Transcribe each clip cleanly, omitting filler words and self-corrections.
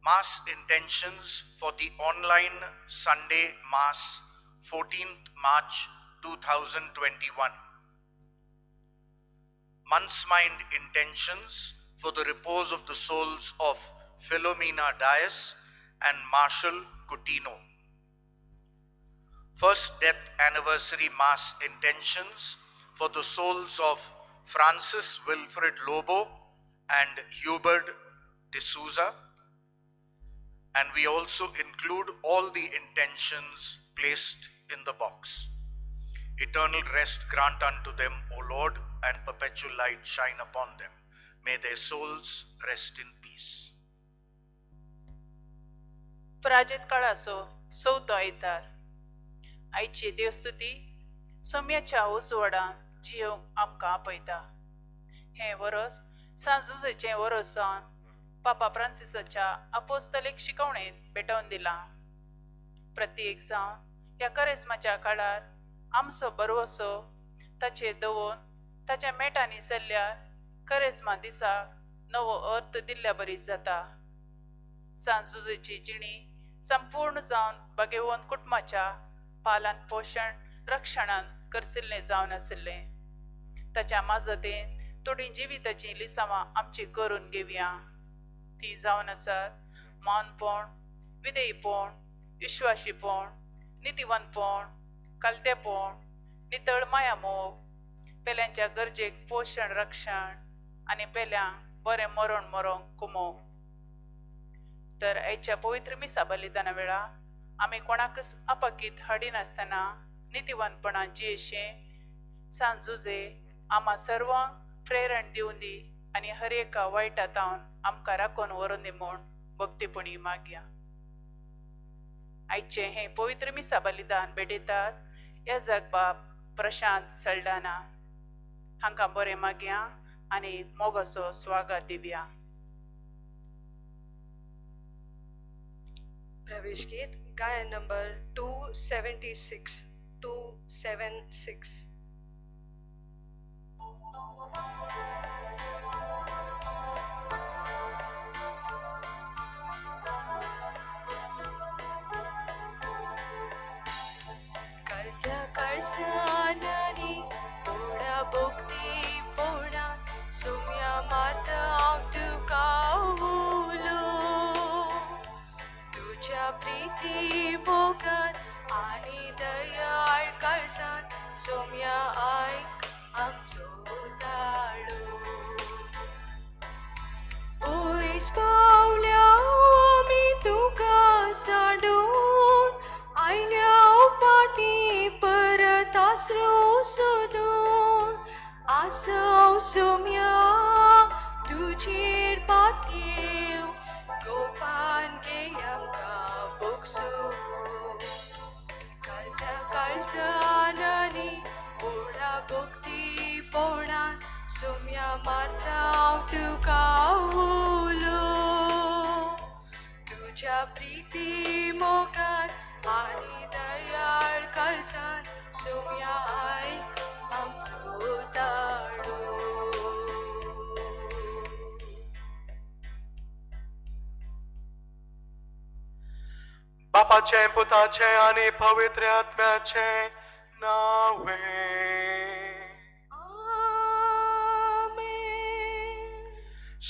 Mass intentions for the online Sunday Mass, 14th March 2021. Month's mind intentions for the repose of the souls of Philomena Dias and Marshall Coutinho. First death anniversary Mass intentions for the souls of Francis Wilfred Lobo and Hubert de Souza. And we also include all the intentions placed in the box. Eternal rest grant unto them, O Lord, and perpetual light shine upon them. May their souls rest in peace. पराजित काळाचो चवथो आयतार. आयची देवस्तुती सोम्याच्या उसवडान जियो आमकां आपयता. हें वरस सांजुजेचें वरस जावन पापा फ्रांसिसाच्या अपोस्तलीक शिकवणेंत भेटोवन दिलां. प्रत्येक जावन ह्या करेस्माच्या काळार आमचो बरवसो ताचेर दवरून ताच्या मेटांनी चल्ल्यार करेस्मा दिसाक नवो अर्थ दिल्ल्या बरी जाता. सांजुजेची जिणी संपूर्ण जावन भगेवन कुटुंबाच्या पालन पोषण रक्षणान करसिल्लें जावन आशिल्लें. ताच्या माजतेन थोडी जिविताची लिसांवां आमची करून घेवया. ती जावन आसात मौनपण, विधेयपण, विश्वासीपण, नितीवंतपण, कलतेपण, नितळ माया मोग, पेल्यांच्या गरजेक पोषण रक्षण आनी पेल्यांक बरें मरण मरोंक कुमोवंक. तर आयच्या पवित्र मिसा बलिदाना वेळा आमी कोणाकच अपाकीत हाडिनासतना नितीवंतपणान जियेचें सांजुजे आम्हा सर्वांक प्रेरण दिवन दी आनी हर एका वायटांतावन आमकां राखून व्हरून दी म्हूण भक्तीपणी मागया. आयचे हें पवित्र मिसा बलिदान भेटयतात ह्या जगबाब प्रशांत सल्डाना हांकां बरें मागया आनी मोगाचो स्वागत दिवया. प्रवेश गीत गायन number 276 276. Kalta kalsanani poda bhakti poda sumya marta tu kaulo tuja priti bogan ani dayal kalsan sumya aik amcho dalo ois paulya ami tuka sadun aina upati paratasro sudun asau sumya tujir patiu gopan geyam ka buksu kalta kalsanani oda bhakti ponan sumya marta tu kaulo tuja priti mokan ani dayal kalsan sumya ai amcho dalo. बापाचे पुताचे आणि पवित्र आत्म्याचे नावे. Amen.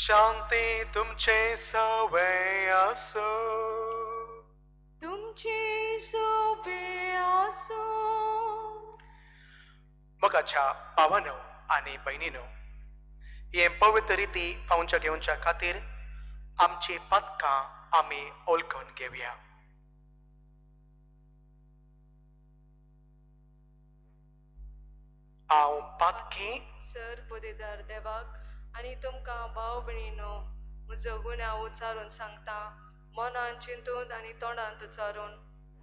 शांती तुमचे सवय असो. तुमची सोबे आसो. मोगाच्या भावांनो आणि बहिणींनो, हे पवित्र रिती फावच्या घेवच्या खातीर आमची पदकां आमी ओळखून घेवया. हांव पदकी सर पोदेदार देवाक आनी तुमकां भाव भयणीनो म्हजो गुन्यांव उच्चारून सांगता. मनान चिंतून आनी तोंडांत उच्चारून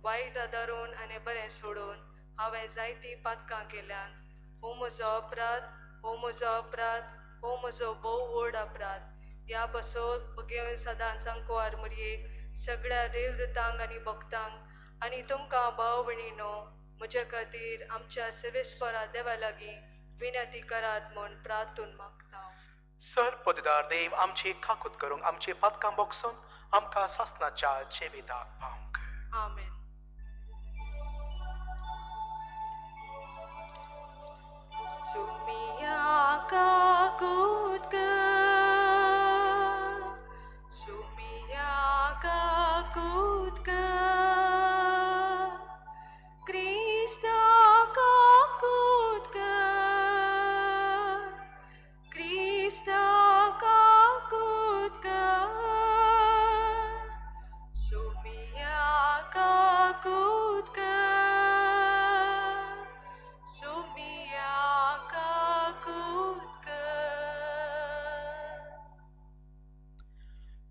वायट धरून आनी बरें सोडून हांवें जायतीं पातकां केल्यांत. हो म्हजो अपराध, हो म्हजो अपराध, हो म्हजो भोव व्हड अपराध. ह्या बसोन घेवन सदांच सांकुवार मरयेक सगळ्या देवदूतांक आनी भक्तांक आनी तुमकां भाव भयणीनो म्हजे खातीर आमच्या सर्वेस्परा देवा लागीं विनंती करात म्हूण प्रार्थून मागता. सर पोदेदार देव आमची काकूत करूंक आमची पदकां बोगसून आमकां सासणाच्या जिविताक पावंक. आमेन.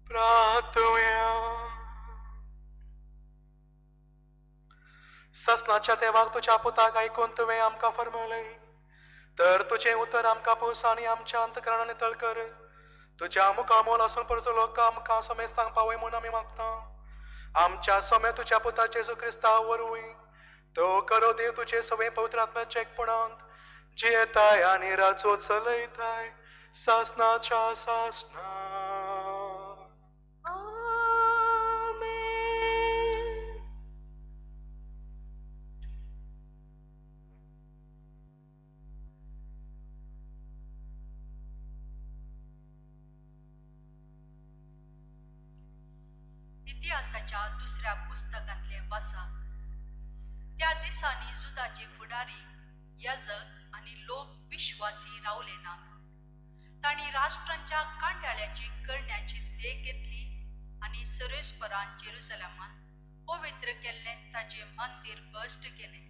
प्रार्थुया. ससनाच्या देवाक तुझ्या पुताक ऐकून तुवें आमकां फर्मवलें, तर तुझें उतर आमकां पोस आनी आमच्या अंतकरणांनी तळ कर. तुझ्या मुखामोल असून परचो लोक आमकां समेस्तांक पावय म्हूण आमी मागता. आमच्या समे तुझ्या पुता जेजू क्रिस्ता वरवीं तो करो देव तुझे सवय पवित्र आत्म्याच्या एकपणांत जियेताय आनी राजो चलयताय सासनाच्या सासना. इतिहासाच्या दुसऱ्या पुस्तकांतले वाचप. त्या दिसांनी जुदाचे फुडारी याजक आणि लोक विश्वासी रावले नात. तांणी राष्ट्रांच्या कांटाळ्याची करण्याची देख घेतली आणि सर्वेस्परान जेरुसलेमांत पवित्र केल्लें ताचे मंदिर बस्ट केले.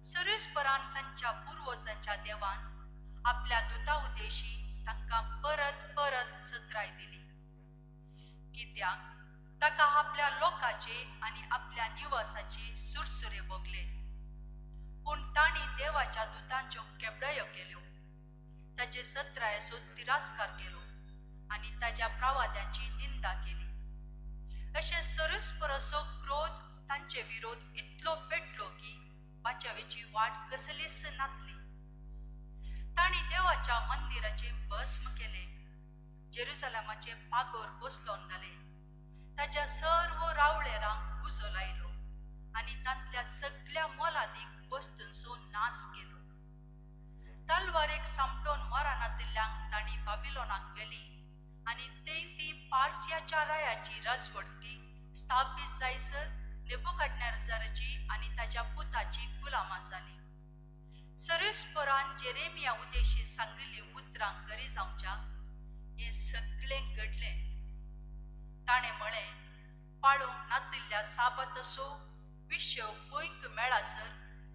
सर्वेस्परान तांच्या पुर्वजांच्या देवान आपल्या दुता उदेशी तांकां परत परत सत्राय दिली, कित्याक ताका आपल्या लोकाचे आणि आपल्या निवासाचे सुरसुरे भोगले. पूण तांणी देवाच्या दुतांच्यो केबडयो केल्यो, ताचे सत्रायेचो तिरास्कार केलो आणि ताच्या प्रवाद्यांची निंदा केली. अशें सर्वेस्पराचो क्रोध तांचे विरोध इतलो पेटलो की वाचवेची वाट कसलीच नातली. तांणी देवाच्या मंदिराचे भस्म केले, जेरुसलेमाचे पागोर कोसलोन घाले, ताच्या सर्व रावळेरांक उजो लायलो आणि तांतल्या सगळ्या मोलादीक वस्तूंचो नाश केलो. तलवारेक सामटोन मरानांतल्यांक तांणी बाबिलोनाक व्हेली आणि ती पार्सियाच्या रायाची राजवटकी स्थापीत जायसर नेबुकदनेझराची आणि ताच्या पुताची गुलामा जाली. सर्वेस्परान जेरेमिया उदेशी सांगिल्ली उतरां खरी जावच्या हें सगळें घडलें. ताणें म्हळें, पाळोवंक नातिल्ल्या साबातसो विशय पळोवंक मेळासर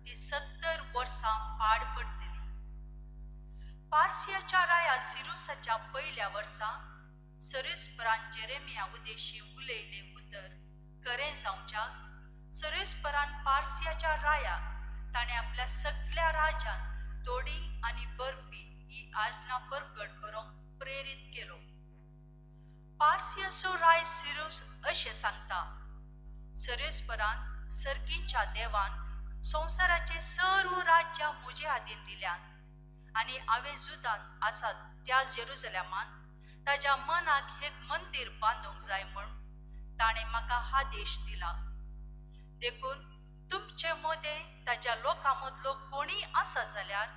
ती 70 वर्सां पाड पडटली. पार्सियाच्या राया सिरुसाच्या पयल्या वर्सा सर्वेस्परान जेरेमिया उदेशी उलयलें उतर खरें जावच्याक सर्वेस्परान पार्सियाच्या रायाक ताणें आपल्या सगळ्या राजांत तोडी आनी बरपी ही आज्ञा परगट करूंक प्रेरीत केलो. पार्सियाचो राय सिरूस अशें सांगता, सर्वेस्परान सर्गीच्या देवान संवसाराचे सर्व राज्यां म्हजे हातीन दिल्यात आनी हांवें जुदांत आसात त्या जेरुसलेमांत ताच्या मनाक एक मंदिर बांदूंक जाय म्हूण ताणें म्हाका आदेश दिला. देखून तुमचे मदें ताच्या लोकां मदलो कोणी आसा जाल्यार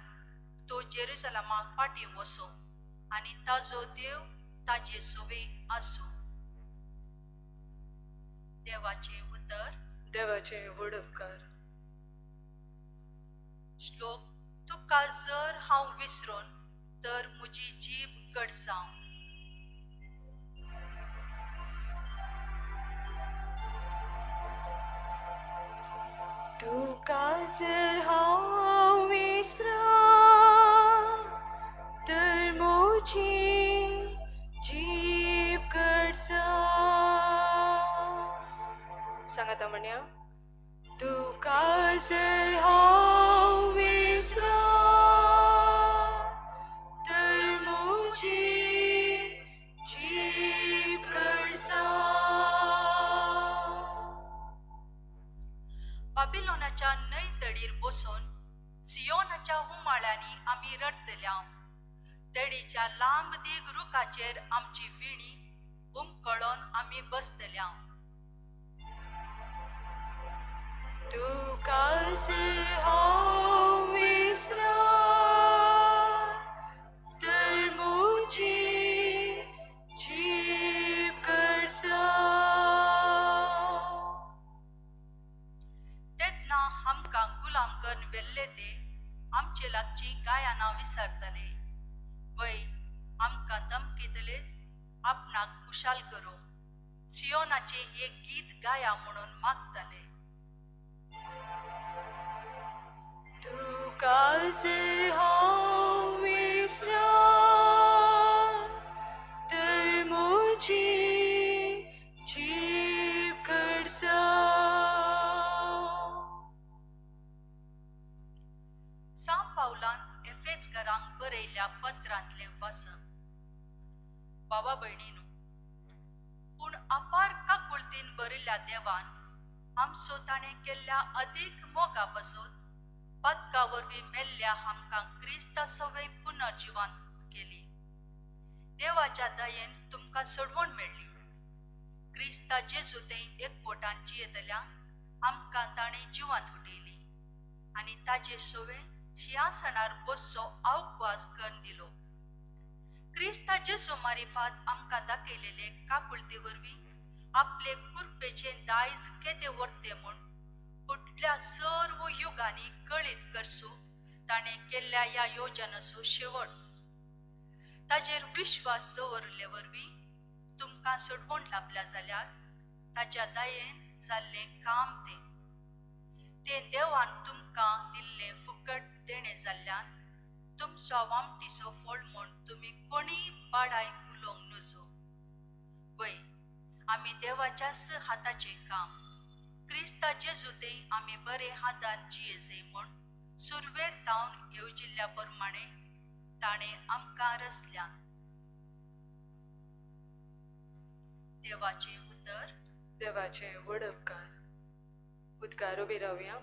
तो जेरुसलेमाक फाटीं वचो आनी ताजो देव ताजे सोबे आसूं. देवाचे उतर. देवाचे वडपकार. श्लोक. तुका जर हांव विसरून तर म्हजी जीब गडसांव. तुका जर हांव विसरा तर म्हजी जीब गडसा. सांगाता म्हणया. तुका जर हांव विसरा तर म्हजी जीब गडसा. बाबिलोनाच्या न्हंय तडीर बसून सियोनाच्या हुमाळ्यांनी आमी रडतल्या. तडीच्या लांब दीग रुखाचेर आमची विणी कळोन आमी बसतल्या. तुका जर हांव विसरा तर म्हजी जीब करता. तेन्ना आमकां गुलाम करून व्हेल्ले ते आमचे लागची गायनां विसरतले. वय आमकां धमकितलेच आपणाक खुशाल करूं सियोनाचे एक गीत गाया म्हणून मागतले. तुका जर हांव विसरा तर म्हजी जीब करता. सांत पावलान एफेसकारांक बरयल्ल्या पत्रांतले वाचन. बाबा भयणीनो, पूण अपार काकुळतीन बरयल्ल्या देवान आमचो ताणें केल्ल्या अदीक मोगा पासून पदका वरवीं मेल्ल्या आमकां क्रिस्ता सवय पुनर्जिवंत केली. देवाच्या दयेन तुमकां सोडवण मेळ्ळी. क्रिस्ता जेजू थंय एकवटान जियेतल्यांक आमकां ताणें जिवंत उठयली आनी ताचे सवय सिंहासनार बसचो अवकाश करून दिलो. क्रिस्ता जेजू मारिफात आमकां दाखयलेले काकुळती वरवीं आपले कुरपेचे दायज केदे वर्ते म्हूण फुडल्या सर्व युगांनी कळीत करचो ताणें केल्ल्या ह्या योजनेचो शेवट. ताचेर विश्वास दवरले वरवीं तुमकां सोडवण लाभल्या जाल्यार ताच्या दयेन जाल्लें काम तें देवान तुमकां दिल्लें फुकट देणें जाल्ल्यान तुमचो वामटीचो फळ म्हूण तुमी कोणीय पाडाय उलोवंक नजो. वय आमी देवाच्याच हाताचें काम. क्रिस्ता जेजू थंय आमी बरे हातान जियेजे म्हूण सुरवेर तावन येवजिल्ल्या प्रमाणे ताणें आमकां रचल्यान. देवाचें उतर. देवाचे व्हड उपकार. उद्गार उबी रावया.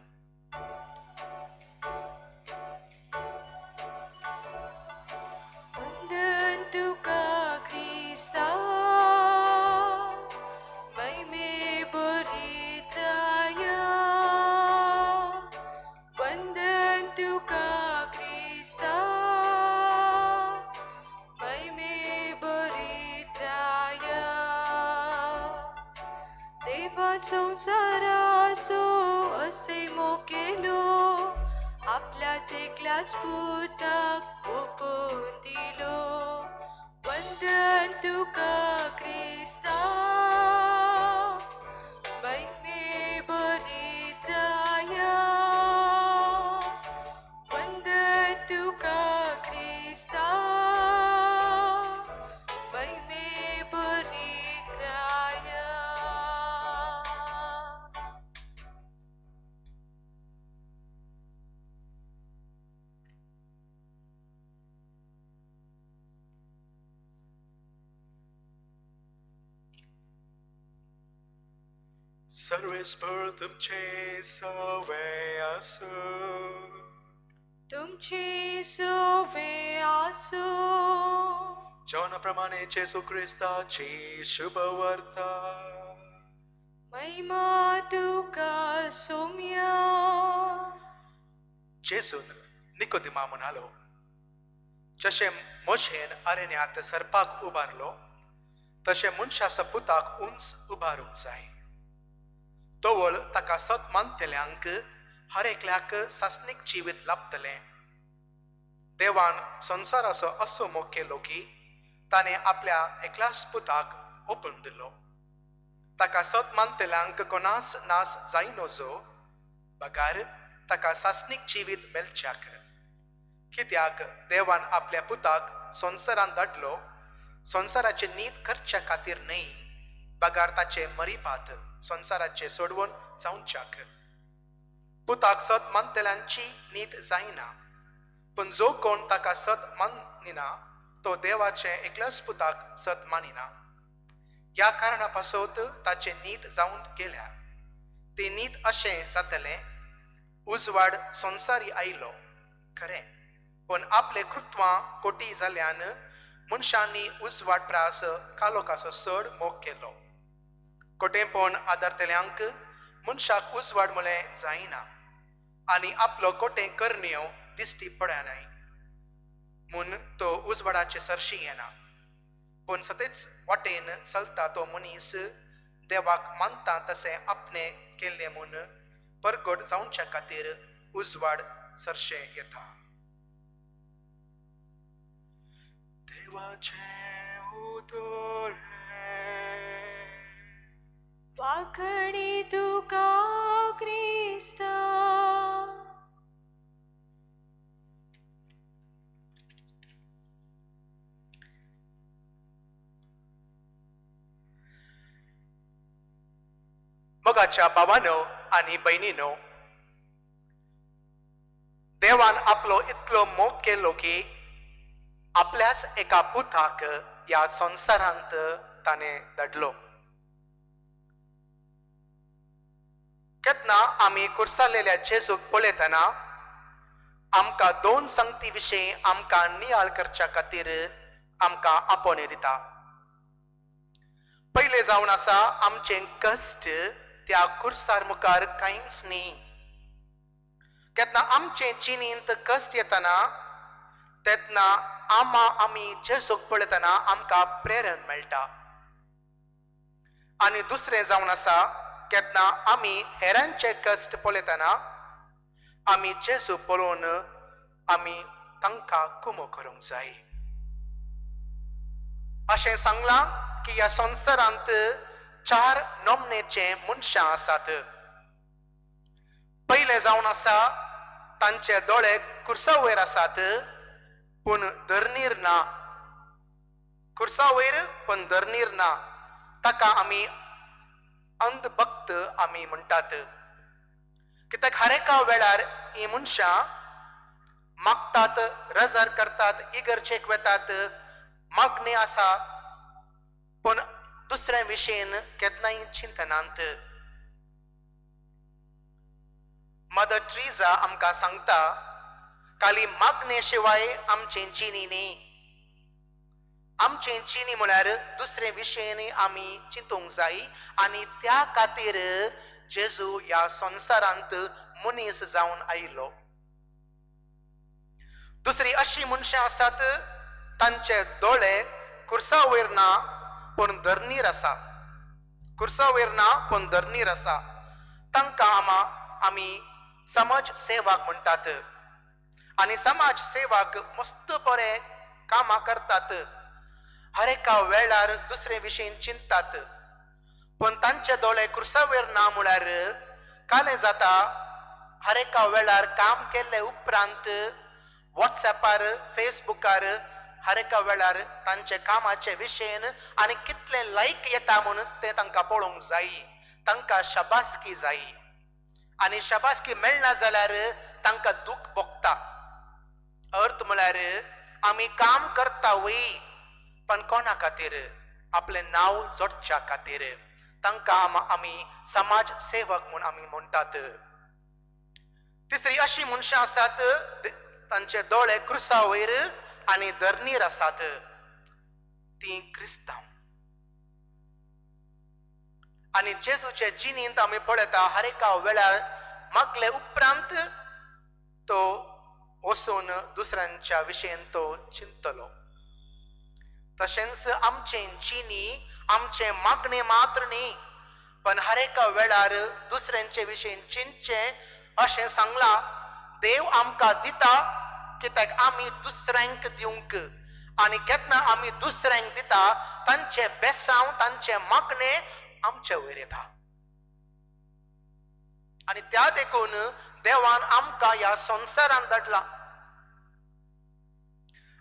वंदन तुका क्रिस्ता महिमे बरीत्राया. वंदन तुका क्रिस्ता महिमे बरीत्राया. देवान संसाराचो असे मोकेलो आपल्या एकल्याच पुताक ओपून दिलो. वंदन तुका क्रिस्ता महिमे बरीत्राया. वंदन तुका क्रिस्ता महिमे बरीत्राया. सर्वेस्पर तुमचे सवय असो. तुमची सवे आसो जेवणाप्रमाणे जेसू ख्रिस्ताची शुभ वार्ता. महिमा तुका सोम्या. जेसून निकोदिमा म्हणालो, जशे मोशेन अरण्यात सर्पाक उबारलो तशे मनशाच्या पुताक उंच उबारूंक जाय. तोवळ ताका सत मानतल्यांक हर एकल्याक सासनीक जिवीत लाभतलें. देवान संसाराचो असो मोग केलो की ताणें आपल्या एकल्याच पुताक ओपून दिलो. ताका सत मानतल्यांक कोणास नास जायनो जो बगार ताका सासनीक जिवीत मेलच्याक. कित्याक देवान आपल्या पुताक संसारान धाडलो संसाराचे नीत करच्या खातीर न्हय, बगार ताचे मरिपात संसाराचे सोडवण जावच्याक. पुताक सत मानतल्यांची नीत जायना, पण जो कोण ताका सत मानिना तो देवाचे एकल्याच पुताक सत मानिना. ह्या कारणा पासत ताचे नीत जावन गेल्या. ते नीत अशें जातलें, उजवाड संसारी आयलो खरें, पण आपले कृत्वां कोटी जाल्यान मनशांनी उजवाड प्रास कालोकाचो चड मोग केलो. कोटेंपण आदारतल्यांक मनशाक उजवाड म्हळें जायना आनी आपलो कोटें करण्यो दिश्टी पडनाय म्हूण तो उजवाडाचे सरशी येना. पूण सतेच वाटेन चलता तो मनीस देवाक मानता तशें आपणे केल्लें म्हूण परगट जावच्या खातीर उजवाड सरशे येता. देवाचे उदोळे वाखणी तुका क्रिस्ता. मोगाच्या भावानो आनी बहिणीनो, देवान आपलो इतलो मोग केलो की आपल्याच एका पुताक ह्या संवसारांत ताणें धाडलो. केन्ना आमी कुर्सालेल्या जेजूक पळयतना आमकां दोन संगती विशीं आमकां नियाळ करच्या खातीर आमकां आपोवणे दिता. पयलें जावन आसा आमचें कश्ट त्या कुर्सार मुखार कांयच न्ही. केन्ना आमचे जिणेंत कश्ट येतना तेन्ना आमी जेजूक पळयतना आमकां प्रेरण मेळटा. आनी दुसरें जावन आसा केन्ना आमी हेरांचे कश्ट पळयतना आमी जेजू पळोवन आमी तांकां कुमो करूंक जाय. अशें सांगलां की ह्या संवसारांत 4 नमनेचे मनशां आसात. पयलें जावन आसा तांचे दोळे कुर्सा वयर आसात पूण धर्नीर ना. कुर्सा वयर पूण धर्नीर ना. ताका आमी अंधभक्त आमी म्हणटात. कित्याक हर एका वेळार ही मनशां मागतात, रजार करतात, इगर्जेक वेतात, मागणी आसा पूण दुसऱ्या विशयेन केन्नाय चिंतनांत. मदर ट्रिजा आमकां सांगता खाली मागणे शिवाय आमचें जिणी न्ही. आमचें जिणी म्हळ्यार दुसरे विशयेन आमी चिंतूंक जाय आनी त्या खातीर जेजू ह्या संवसारांत मनीस जावन आयलो. दुसरी अशी मनशां आसात तांचे दोळे कुर्सा वयर ना पूण धर्नीर आसा. कुर्सा वयर ना पूण धर्नीर आसा. तांकां आमी समाज सेवक म्हणटात. आनी समाज सेवक मस्त बरें कामां करतात. हर एका वेळार दुसरे विशयेन चिंतात पूण तांचे दोळे कुर्सा वयर ना म्हळ्यार कालें जाता. हर एका वेळार काम केल्ले उपरांत वॉट्सॅपार, फेसबुकार हर एका वेळार तांचे कामाचे विशयेन आनी कितले लायक येता म्हणून तें तांकां पळोवंक जाय. तांकां शाबासकी जाय आनी शाबासकी मेळना जाल्यार तांकां दूख भोगता. अर्थ म्हळ्यार आमी काम करता वय पण कोणा खातीर? आपलें नांव जोडच्या खातीर. तांकां आमी समाज सेवक म्हूण आमी म्हणटात. तिसरी अशी मनशां आसात तांचे दोळे क्रुसा वयर आनी धर्नीर आसात. ती क्रिस्तांव. आनी जेजूचे जिणेंत आमी पळयता हर एका वेळार मागले उपरांत तो वचून दुसऱ्यांच्या विशयेन तो चिंतलो. तशेंच आमचें जिणी आमचे मागणे मात्र न्ही पण हर एका वेळार दुसऱ्यांचे विशयेन चिंतचें अशें सांगलां. देव आमकां दिता कित्याक आमी दुसऱ्यांक दिवंक आनी केन्ना आमी दुसऱ्यांक दिता तांचे बेसांव, तांचे मागणे आमचे वयर येता. आनी त्या देखून देवान आमकां ह्या संवसारांत धाडला.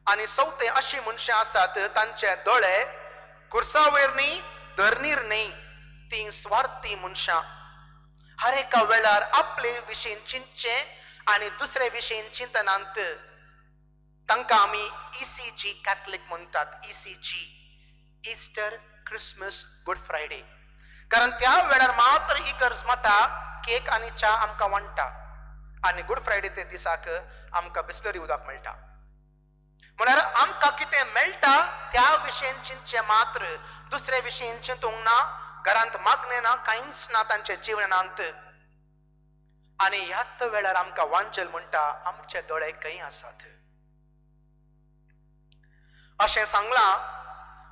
आनी चवथे अशी मनशां आसात तांचे दोळे कुर्सा वयर न्ही, धर्नीर न्ही. ती स्वार्थी मनशां. हर एका वेळार आपले विशयेन चिंतचें आनी दुसरे विशयेन चिंतनांत. तांकां आमी ECG कॅथलीक म्हणटात. ECG, Easter, Christmas, Good Friday. कारण त्या वेळार मात्र इगर्ज माता केक आनी च्या आमकां वांटा आनी गुड फ्रायडे ते दिसाक आमकां बिस्लरी उदक मेळटा. म्हळ्यार आमकां कितें मेळटा त्या विशयेन चिंतचे मात्र, दुसरे विशयेन चिंतूंक ना. घरांत मागणें ना, कांयच ना तांच्या जिवनांत. आनी ह्याच वेळार आमकां वांचल म्हणटा आमचे दोळे खंय आसात. अशें सांगलां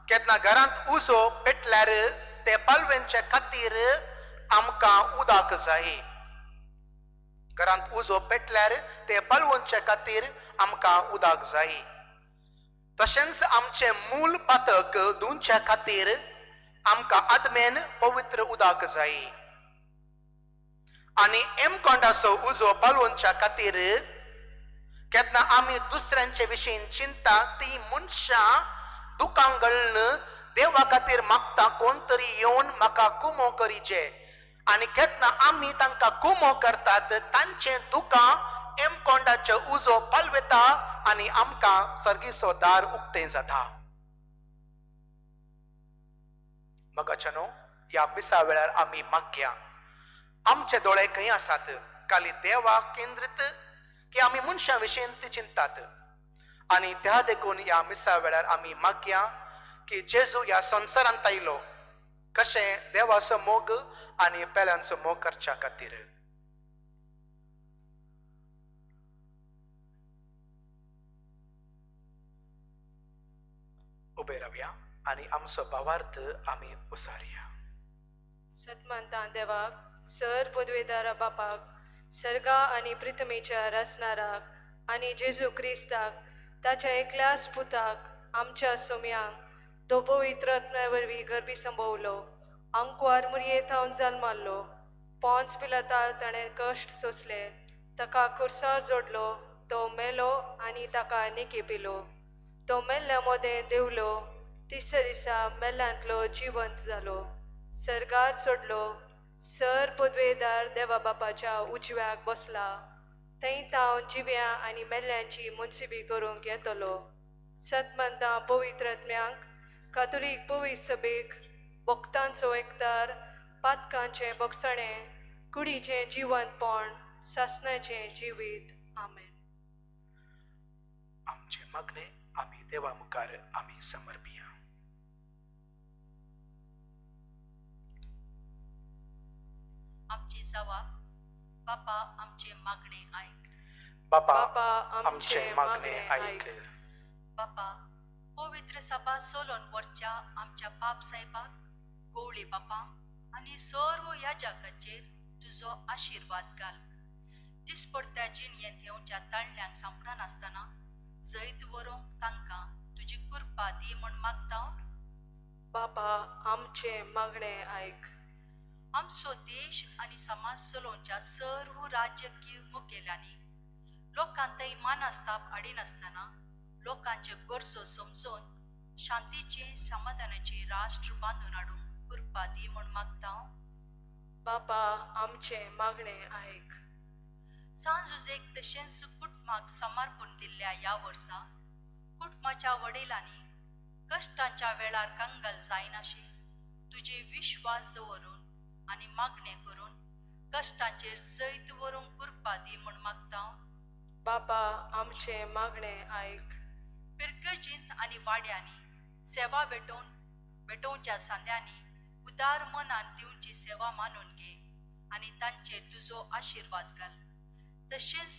केन्ना घरांत उजो पेटल्यार ते पालवेंचे खातीर आमकां उदक जाय. घरांत उजो पेटल्यार ते पालवोंचे खातीर आमकां उदक जाय. तशेंच आमचे मूल पातक धुवचे खातीर आमकां आदमेन पवित्र उदक जाय. आनी एमकोंडाचो उजो पालवोंच्या खातीर केन्ना आमी दुसऱ्यांचे विशयीन चिंता ती मनशां दुखां गळन देवा खातीर मागता कोण तरी येवन म्हाका कुमो करीचे. आनी केन्ना आमी तांकां कुमो करतात तांचे दुखां एमकोंडाचे उजो पालवेता आनी आमकां सर्गीचो दार उक्तें जाता. मगाच्यानो ह्या मिसा वेळार आमी मागया आमचे दोळे खंय आसात. खाली देवा केंद्रीत की आमी मनशां विशयीन ती चिंतात. आनी त्या देखून ह्या मिसा वेळार आमी मागया की जेजू ह्या संवसारांत आयलो कशें देवाचो मोग आनी पेल्यांचो मोग करच्या खातीर. उबे रावया आनी आमचो भावार्थ आमी उसारया. सतमंता देवाक, सर पदवेदार बापाक, सर्गा आनी पृथ्वीच्या रचणाराक आनी जेजू क्रिस्ताक ताच्या एकल्याच पुताक आमच्या सोम्यांक तो पवित्र वरवीं गर्भी संभोवलो, अंकवार मुरयेंत हांव जल्माल्लो, पोंच पिलाताल ताणें कश्ट सोंसले, ताका खुर्सार जोडलो, तो मेलो आनी ताका निकेपिलो, तो मेल्ल्या मोदें देवलो, तिसऱ्या दिसा मेल्ल्यांतलो जिवंत जालो, सर्गार चडलो, सर पदवेदार देवा बापाच्या उजव्याक बसला, थंय हांव जिव्यां आनी मेल्ल्यांची मुनसिबी करूंक येतलो. सतमंतां पवित्रत्म्यांक, कातोलीक पवित्र सभेक, भक्तांचो एकतार, पातकांचें बगसणें, कुडीचें जिवंतपण, सासणाचें जिवीत. आमेन. आमचे मागणे आमी देवा मुखार आमी समर्पिया. आमचे जबाब, बापा आमचे मागणे ऐक. बापा बापा आमचे मागणे ऐक. बापा पवित्र सभा सोलोन वरच्या आमच्या पाप साहेबाक गोवळे बापा आनी सर्व ह्या जगाचेर तुजो आशिर्वाद घाल. दिसपडत्या जिणयेंत येवच्या ताळण्यांक सांपडा नासतना जैत व्हरूंक तांकां तुजी कृपा दी म्हूण मागता. बापा आमचे मागणे ऐक. आमचो देश आनी समाज चलोवच्या सर्व राजकीय मुखेल्यांनी लोकांतय मानास्ताप हाडिनासतना लोकांचे गरजो समजून शांतीचे समाधानाचे राष्ट्र बांदून हाडूंक कृपा दी म्हूण मागता. बापा आमचे मागणे ऐक. सांजुजेक तशेंच कुटुंबाक समर्पण दिल्ल्या ह्या वर्सा कुटुंबाच्या वडिलांनी कश्टांच्या वेळार कंगाल जायनाशे तुजे विश्वास दवरून आनी मागणे करून कश्टांचेर जैत व्हरूंक कृपा दी म्हूण मागता. बापा आमचे मागणे ऐक. पिरगजींत आनी वाड्यांनी सेवा भेटोवच्या सांद्यांनी उदार मनान दिवची सेवा मानून घे आनी तांचेर तुजो आशिर्वाद घाल. तशेंच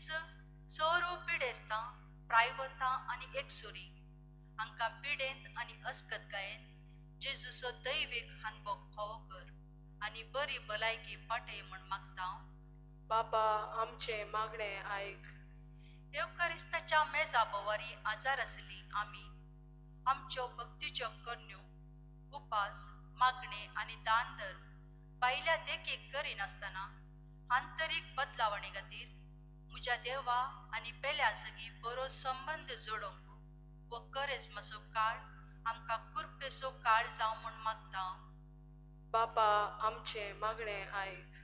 सर्व पिडेस्तां, प्रायवतां आनी एकसुरी हांकां पिडेंत आनी अस्कतकायेंत जेजूचो दैवीक अनुभव फावो कर आनी बरी भलायकी पाठय म्हूण मागता. बापा आमचे मागणे ऐक. एवकारिस्ताच्या मेजा बोवारी आजार आसली आमी आमच्यो भक्तीच्यो करण्यो, उपास, मागणे आनी दान धर्म भायल्या देखीक करिनासतना आंतरीक बदलावणे खातीर म्हज्या देवा आनी पेल्या सगी बरो संबंद जोडूंक व करेजमाचो काळ आमकां कृपेचो काळ जावं म्हूण मागता. बापा आमचे मागणे ऐक.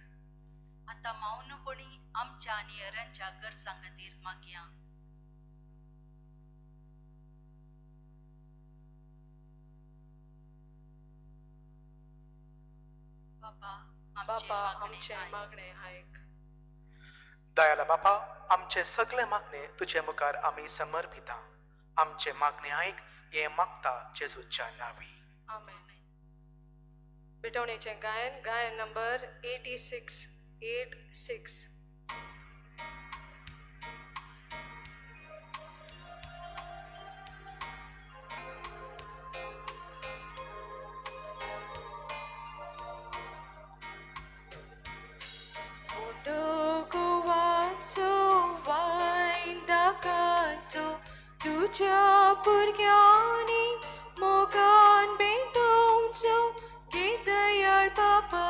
आतां मौनपणी आमच्या आनी हेरांच्या गरजां खातीर मागया. बापा बापा आमचे मागणे ऐक. दयाला बापा आमचे सगळे मागणे तुजे मुखार आमी समर्पिता. आमचे मागणे ऐक हे मागता जेजूच्या नावी. आमेन. पेटवणीचे गायन गायन नंबर 86. तुझ्या भुरग्यांनी मोगान भेटोवचो गे दयाळ बाबा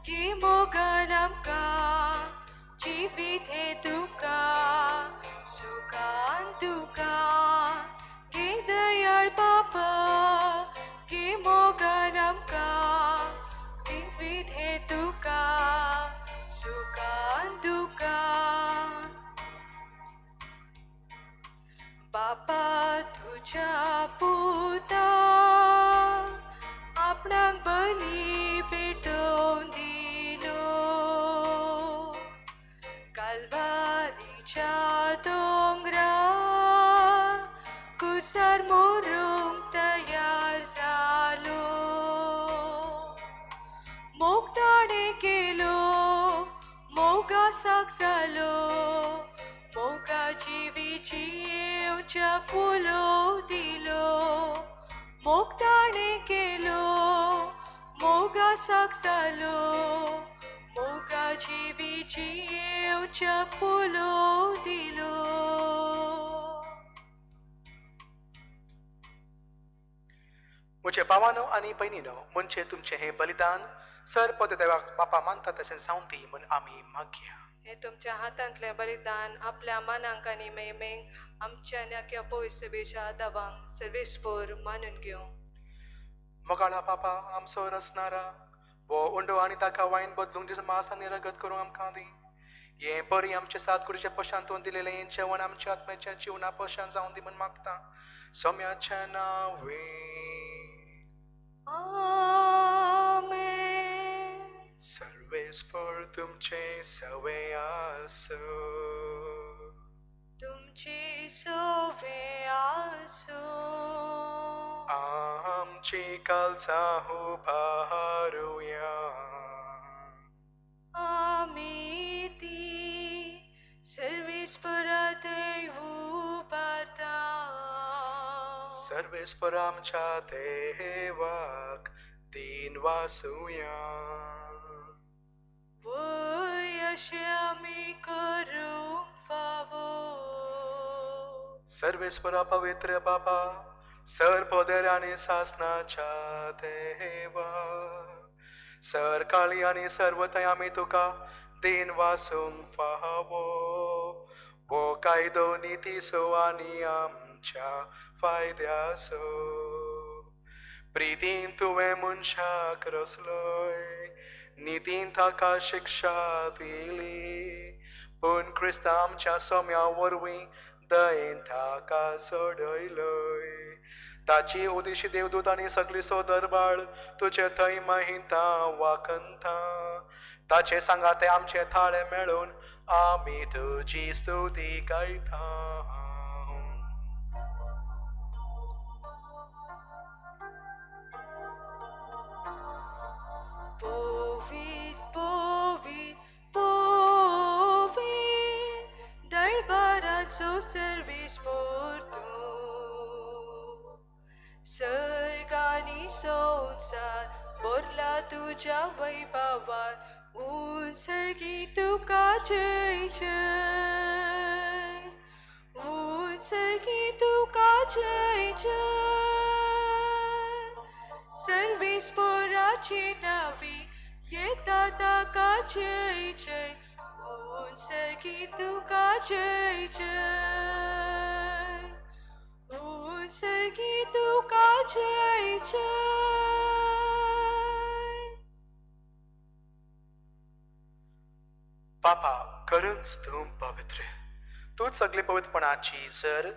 गे मोगान आमकां जिवीत हे तुका सुखान तुका गे दयाळ बाबा गे मोगान आमकां जिवीत हे तुका सुखान तुका. बापा तुझ्या पुता आपणाक बली पेटोवन दिलो काल्वारीच्या दोंगरार कुर्सार मोरूंक तयार जालो मोग ताणे केलो मोगासाक जालो मोगा जिवीची येवच्या कुलो दिलो मोग ताणे केलो मोगासाक जालो मोगा जिवीची येवच्या कुलो दिलो. म्हजे भावानो आनी भयणीनो म्हणजे तुमचे हे बलिदान सर पद देवाक बापा मानता तशें जावं दी म्हूण आमी मागया. हे तुमच्या हातांतले बलिदान आपल्या मानांक आनी मेमेंक आमच्या नक्या पवित्रसभेच्या दावांक सर्वेस्पोर मानून घेवं. मोगाळा बापा आमचो रचणारा वो उंडो आनी ताका वायन बदलूंक दिस मास आनी रगत करूंक आमकां दी. हे बरी आमचे सात कुडीच्या पशांतून दिलेले हे जेवण आमच्या आत्म्याच्या जिवना पशान जावं दी म्हूण मागता सोम्याच्या नांवे. आमेन. सर्वेस्पर तुमचे सवे आसो तुमची सवे आसो आमची कालचा उभारुया आमी ती सर्वेस्परा देव उबारता सर्वेस्पर आमच्या देवाक दिन वासुया वय अशें आमी करूंक फावो. सर्वेस्परा पवित्र बाबा सर पोदेर आनी सासनाच्या देवा सर काळी आनी सर्वतय आमी तुका दिन वासूंक फावो वो कायदो निती सो आनी आमच्या फायद्यासो प्रितीन तुवें मनशाक रचलोय नितीन ताका शिक्षा दिली पूण क्रिस्त आमच्या सोम्या वरवीं दयेन ताका सोडयलोय ताची उदिशी देवदूत आनी सगळी सोदरबाळ तुजे थंय महिंता वाकंता ताचे सांगाते आमचे थाळे मेळून आमी तुजी स्तुती गायता. पोवीत पोवीत पोवीत दरबाराचो सर्वेस पोरतो सर्गानी संसार बोरला तुझ्या वैभवार उत्सर्गी तुका जय जय उत्सर्गी तुका जय जय सर्वेस्पराची नावी येता ताका जय जय उत्सर्गी तुका जय जय उत्सर्गी तुका जय जय. बापा खरंच तूं पवित्र तूच सगळी पवित्रपणाची जर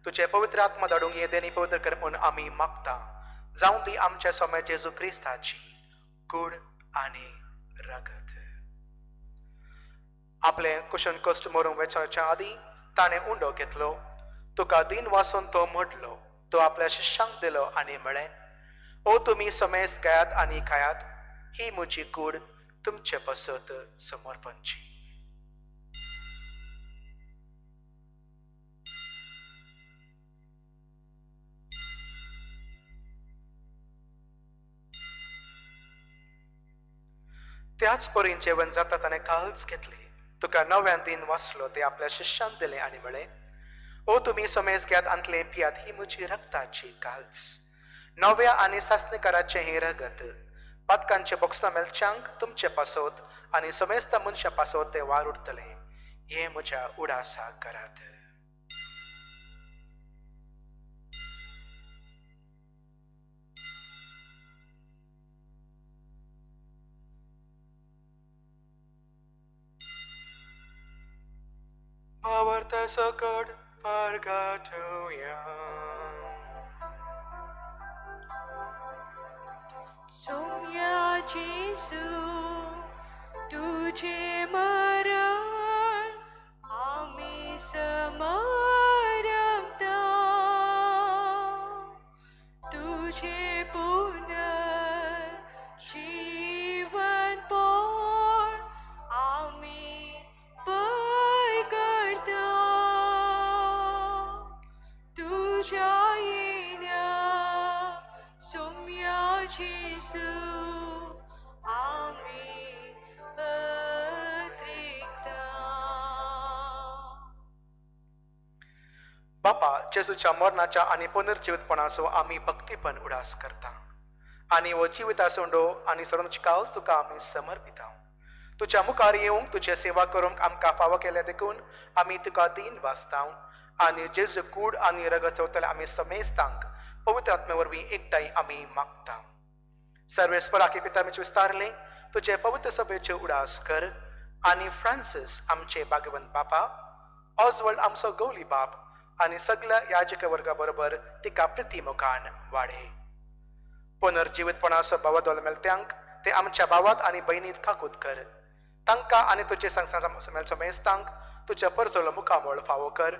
तुझे पवित्र आत्मा धाडूंक येदेनी पवित्र कर म्हूण आमी मागता जावं ती आमच्या सोम्या जेजू क्रिस्ताची कूड आनी रगत. आपले कुशन कश्ट मरूंक वचच्या आदी ताणें उंडो घेतलो तुका दिन वासून तो म्हटलो. तो आपल्या शिष्यांक दिलो आनी म्हळें, ओ तुमी समेस घेयात आनी खायात, ही म्हजी कूड तुमचे पसत समर्पणची. त्याच परीन जेवण जाता ताणें काळच घेतली. तुका नव्यान दिन वाचलो ते आपल्या शिष्यांक दिले आनी म्हळें, ओ तुमी समेस घेयात आंतले पियात, ही म्हजी रक्ताची काळज. नव्या आनी सासणेकाराचे हे रगत पातकांचे बॉक्सां मेलच्यांक तुमचे पासोत आनी समेस्ता मनशा पासोत ते वार उरतले. हे म्हज्या उडासाक करात. Pawarta sakad pargatuya. सोम्या जेसू तुझे मरण आम्ही समरमता, तुझे पुनर्जीवन पोर आम्ही करता. तुझ्या येण्या सोम्या जेसू आम्ही अत्रिकता. बापा, जेजूच्या मरणाच्या आनी पुनर्जीवितपणाचो आमी भक्तीपण उडास करता आनी हो जिवितासोंडो आनी सरोनची काळज तुका आमी समर्पिता. तुज्या मुखार येवंक तुजे सेवा करूंक आमकां फावो केले देखून आमी तुका दिन वाचता आनी जेजू कूड आनी रगत चवतले आमी समेस्तांक पवित्र आत्मे वरवीं एकठांय आमी मागता. सर्वेस्पराकी पितामेचे विस्तारले तुजे पवित्र सभेचे उडास कर आनी फ्रांसीस आमचे भाग्यवंत बापा, ऑजवर्ल्ड आमचो गवली बाप आनी सगळ्या याजक वर्गा बरोबर तिका प्रितीमुखान वाडे. पुनर्जीवितपणाचो बावदोल मेलत्यांक ते आमच्या भावात आनी भयणीत काकूत कर. तांकां आनी तुजे समेस्तांक तुज्या परजोलो मुखामोळ फावो कर.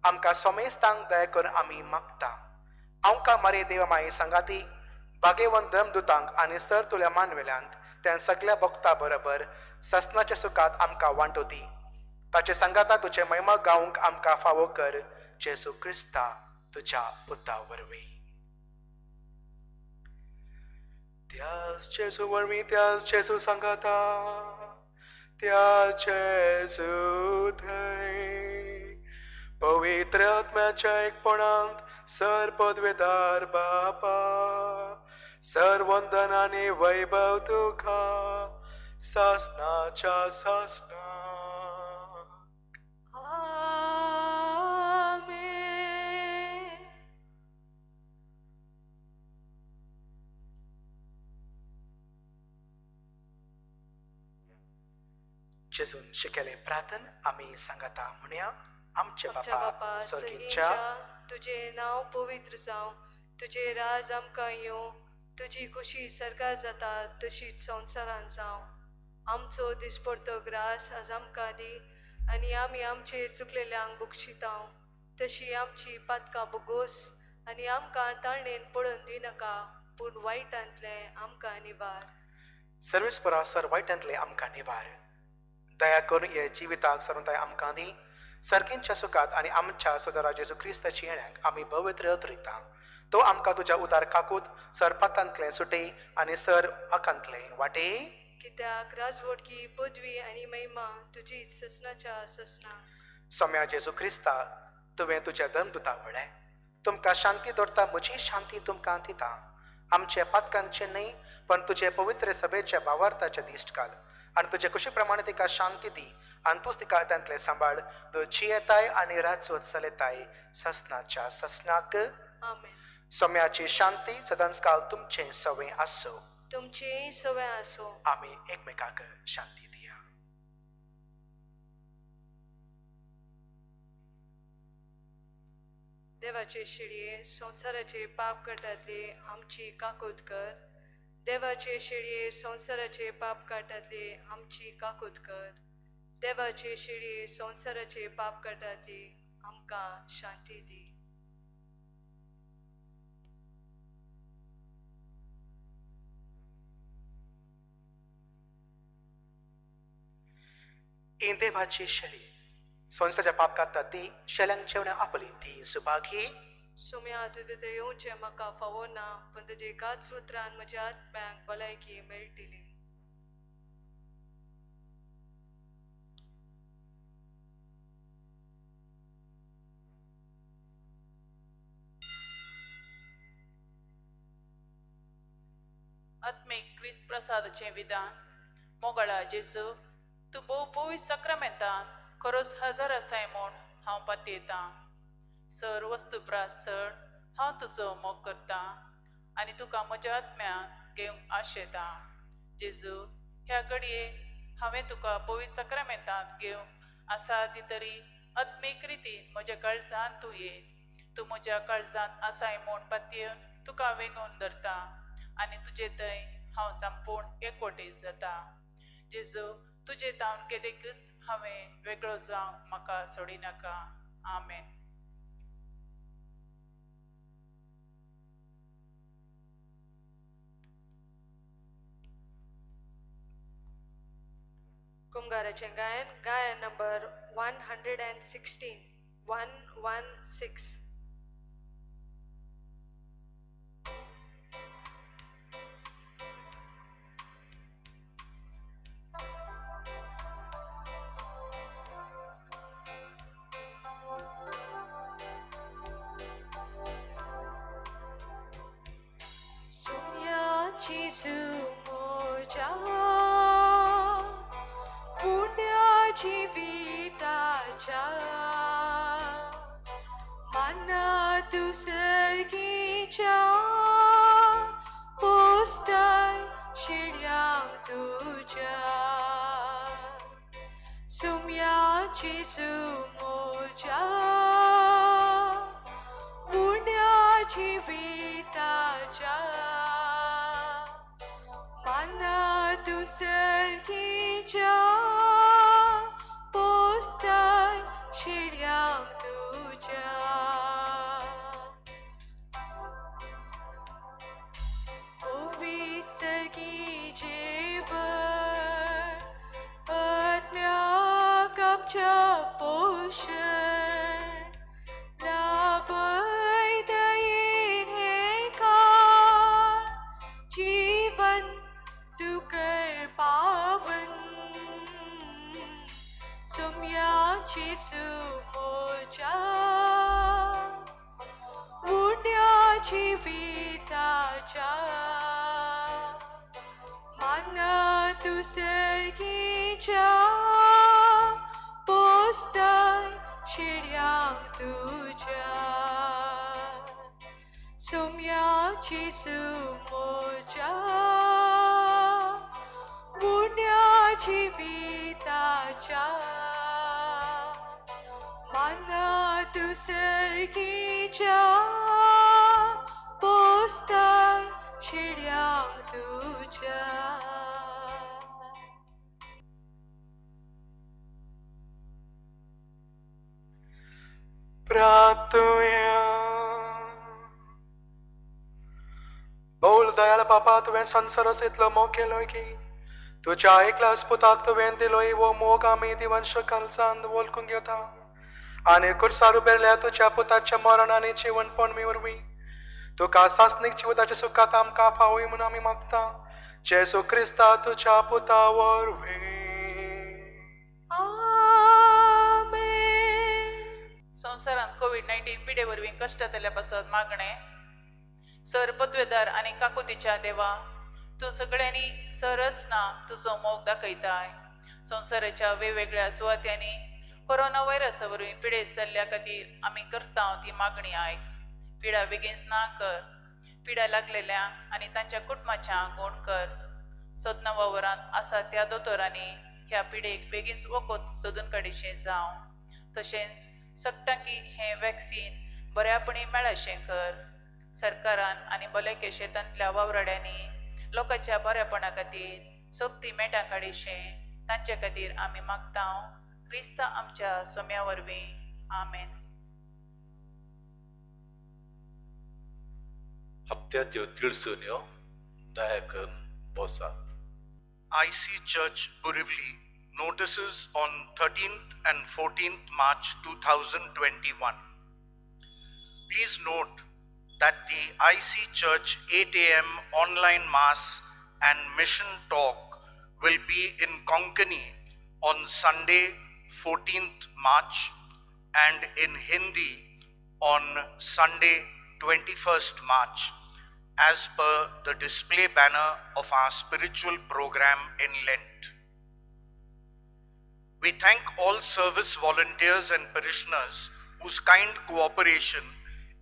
आमकां समेस्तांक दया कर आमी मागता. आमकां मारे देवा माई सांगाती भाग्यवंत धर्मदुतांक आनी सर तुल्या मानवेल्यांत त्या सगळ्या भक्तां बरोबर ससनाच्या सुखात आमकां वांटो दी. ताचे संगाता तुजे महिमा गावंक आमकां फावो कर. जेजू क्रिस्ता तुज्या पुता वरवीं. त्याच जेजू वरवीं, त्याच जेजू सांगाता, त्याच जेजू थंय पवित्र आत्म्याच्या एकपणांत सर पदवेदार बापा, सर वंदन आनी वैभव तुका सासनाच्या सासना. आमेन. जेजून शिकेले प्रार्थन आमी सांगाता म्हणया, आमचे आमच्या बापा बापा सर्गीच्या, सगळींच्या तुझे नाव पवित्र जावं, तुझे राज आमकां येवं, तुजी खुशी सर्गार जाता तशीच संवसारांत जावं. आमचो दिसपडतो ग्रास आज आमकां दी आनी आमी आमचे चुकलेल्यांक बक्षितांव, तशी आमची पातकां बुगोस आनी आमकां ताळणेन पडून दिनाका, पूण वायटांतले आमकां निवार. सर्वेस्परा सर वायटांतले आमकां निवार. दया करून हे जिविताक सरुताय आमकां दी. सर्गींच्या सुखात आनी आमच्या सुदारा जेजू क्रिस्ताची येण्याक आमी पवित्र धरिता. तो आमकां तुज्या उदार काकूत सर पातांतले सुटे आनी सर आकांतले वाटे. कित्याक राजवटकी पदवी आनी महिमा तुजीच ससनाच्या ससना. सोम्या जेजू क्रिस्ता, तुवें तुज्या धर्मदुताक म्हळें, तुमकां शांती दवरता, म्हजी शांती तुमकां दिता. आमचे पातकांचे न्हय पण तुजे पवित्र सभेच्या भावार्थाचे दिश्ट घाल आनी तुजे कुशी प्रमाणे तिका शांती दी आनी तूंच तिका त्यांतले सांबाळ. तुजी येताय आनी राजवत चलयताय ससनाच्या ससनाक. आमेन. सोम्याची शांती सदांच काल तुमचे सवय आसो. तुमची सवय आसो. आमी एकमेकाक शांती दिया. देवाचे शिडये संसाराचे पाप काटातले आमची काकूत कर. देवाचे शिडये संसाराचे पाप काटातले आमची काकूत कर. देवाचे शिडये संसाराचे पाप काटातले आमकां शांती दी. In देवाची शेळी संसाच्या पाप काता ती शेल्यांक जेवणा आपली ती सुभागी सुम्या तुझे येवचे म्हाका फावो ना पण तुजे एकाच उतरान म्हज्या आत्म्यांक भलायकी मेळटली. आत्मीक क्रिस्त प्रसादाचें विधान मोगळा जेजू तूं भोव पवित्र सक्रामेंतान खरोच हजर आसाय म्हूण हांव पातयेतां. सर वस्तुप्रास चड हांव तुजो मोग करतां आनी तुका म्हज्या आत्म्यान घेवंक आशेतां. जेजू ह्या घडये हांवें तुका पवित्र सक्रामेंतान घेवंक आसा ती तरी आत्मीक रितीन म्हज्या काळजांत तूं ये. तूं म्हज्या काळजांत आसाय म्हूण पातयेवन तुका वेंगून धरता आनी तुजे थंय हांव संपूर्ण एकवटीत जाता. जेजू तुजे तावन केदेकच हांवें वेगळो जावंक म्हाका सोडिनाका. आमेन. कुंभाराचें गायन नंबर 116 116. Jesu moja पुण्याची विताच्या मना दुसर्गीच्या पोस्ताय शिड्यांक तुझ्या सुम्याची सुमोजा पुण्याची विताच्या मना दुसर्गीच्या पोस्ताय शिड्यांक तुझ्या विसर्गी जेवण आत्म्याक आमच्या पोषण लाभय दयेन हे काळ जीवन तू कर पावन सुम्याची सुमोजा पुण्याची विताच्या मना दुसर्गीच्या पोस्ताय शिड्यांक तुझ्या सुम्याची सुमोजा पुण्याची विताच्या मना दुसर्गीच्या पोस्ताय शिड्यांक तुझ्या प्रार्थुया बोल दयाल बापा तुवें संसारास इतलो मोग केलोय की तुज्या एकल्या पुताक तुवें दिलोय वो मोग आमी दिवंश कालचांद वळखून घेता आनी कुर्सार उबेरल्या तुज्या पुताच्या मरण आनी जीवनपण वरवीं तुका सासनीक जिविताच्या सुखात आमकां फावय म्हूण आमी मागता जेसू क्रिस्ता तुज्या पुता वरवीं. संवसारांत कोविड-19 पिडे वरवीं कश्ट जाल्ल्या पासत मागणें. सर पदवेदार आनी काकुतीच्या देवा तूं सगळ्यांनी सरसना तुजो मोग दाखयताय. संवसाराच्या वेगवेगळ्या सुवात्यांनी कोरोना व्हायरसा वरवीं पिडेस्त जाल्ल्या खातीर आमी करता ती मागणी आयक. पिडा बेगीन ना कर. पिडा लागलेल्यांक आनी तांच्या कुटुंबाच्यांक गूण कर. सोदना वावरांत आसा त्या दोतोरांनी ह्या पिडेक बेगीन वखद सोदून काडिशें जावं. तशेंच सकता की हें वॅक्सीन बऱ्यापणी मेळशें कर. सरकारान आनी भलायके शेतांतल्या वावराड्यांनी लोकांच्या बऱ्यापणा खातीर सोबती मेटां काडिशें तांचे खातीर आमी मागता. क्रिस्ता आमच्या सोम्या वरवीं. आमेन. तेज्यो तिळसुन्यो दया करून बोसात. IC Church Borivali notices on 13th and 14th March 2021. Please note that the IC Church 8 a.m. online mass and mission talk will be in Konkani on Sunday 14th March and in Hindi on Sunday 21st March, as per the display banner of our spiritual program in Lent. We thank all service volunteers and parishioners whose kind cooperation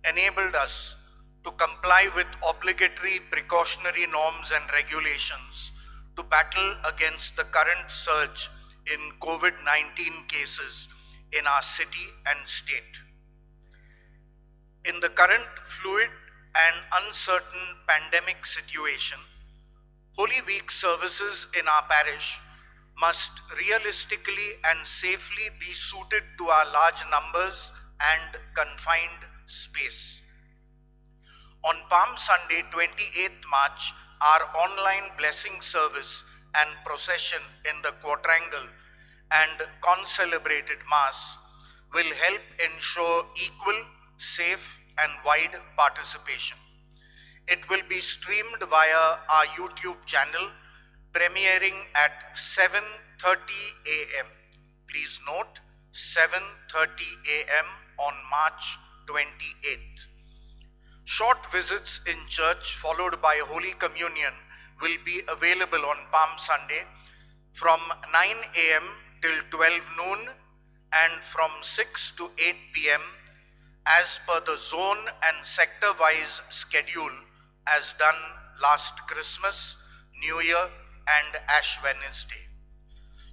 enabled us to comply with obligatory precautionary norms and regulations to battle against the current surge in COVID-19 cases in our city and state. In the current fluid and uncertain pandemic situation, Holy Week services in our parish must realistically and safely be suited to our large numbers and confined space. On Palm Sunday, 28th March, our online blessing service and procession in the quadrangle and concelebrated Mass will help ensure equal, safe, and wide participation. It will be streamed via our YouTube channel, premiering at 7:30 a.m. Please note, 7:30 a.m. on March 28th. Short visits in church followed by Holy Communion will be available on Palm Sunday from 9 a.m. till 12 noon and from 6 to 8 p.m. as per the zone and sector-wise schedule as done last Christmas, New Year and Ash Wednesday.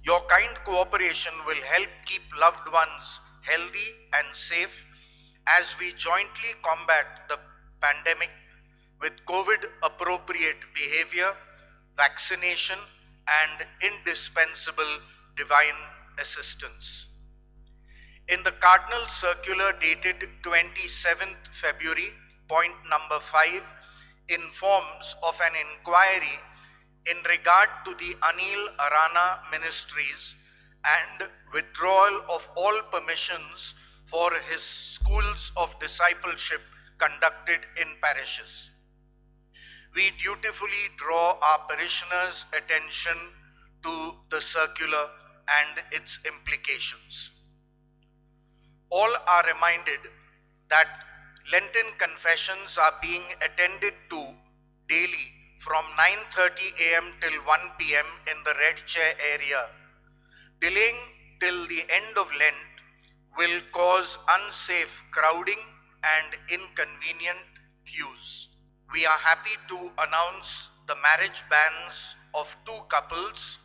Your kind cooperation will help keep loved ones healthy and safe as we jointly combat the pandemic with COVID-appropriate behavior, vaccination, and indispensable divine assistance. In the Cardinal Circular dated 27th February, point number 5 informs of an inquiry in regard to the Anil Arana Ministries and withdrawal of all permissions for his schools of discipleship conducted in parishes. We dutifully draw our parishioners' attention to the circular and its implications. All are reminded that Lenten confessions are being attended to daily from 9:30 a.m. till 1 p.m. in the Red Chair area. Delaying till the end of Lent will cause unsafe crowding and inconvenient queues. We are happy to announce the marriage bans of two couples,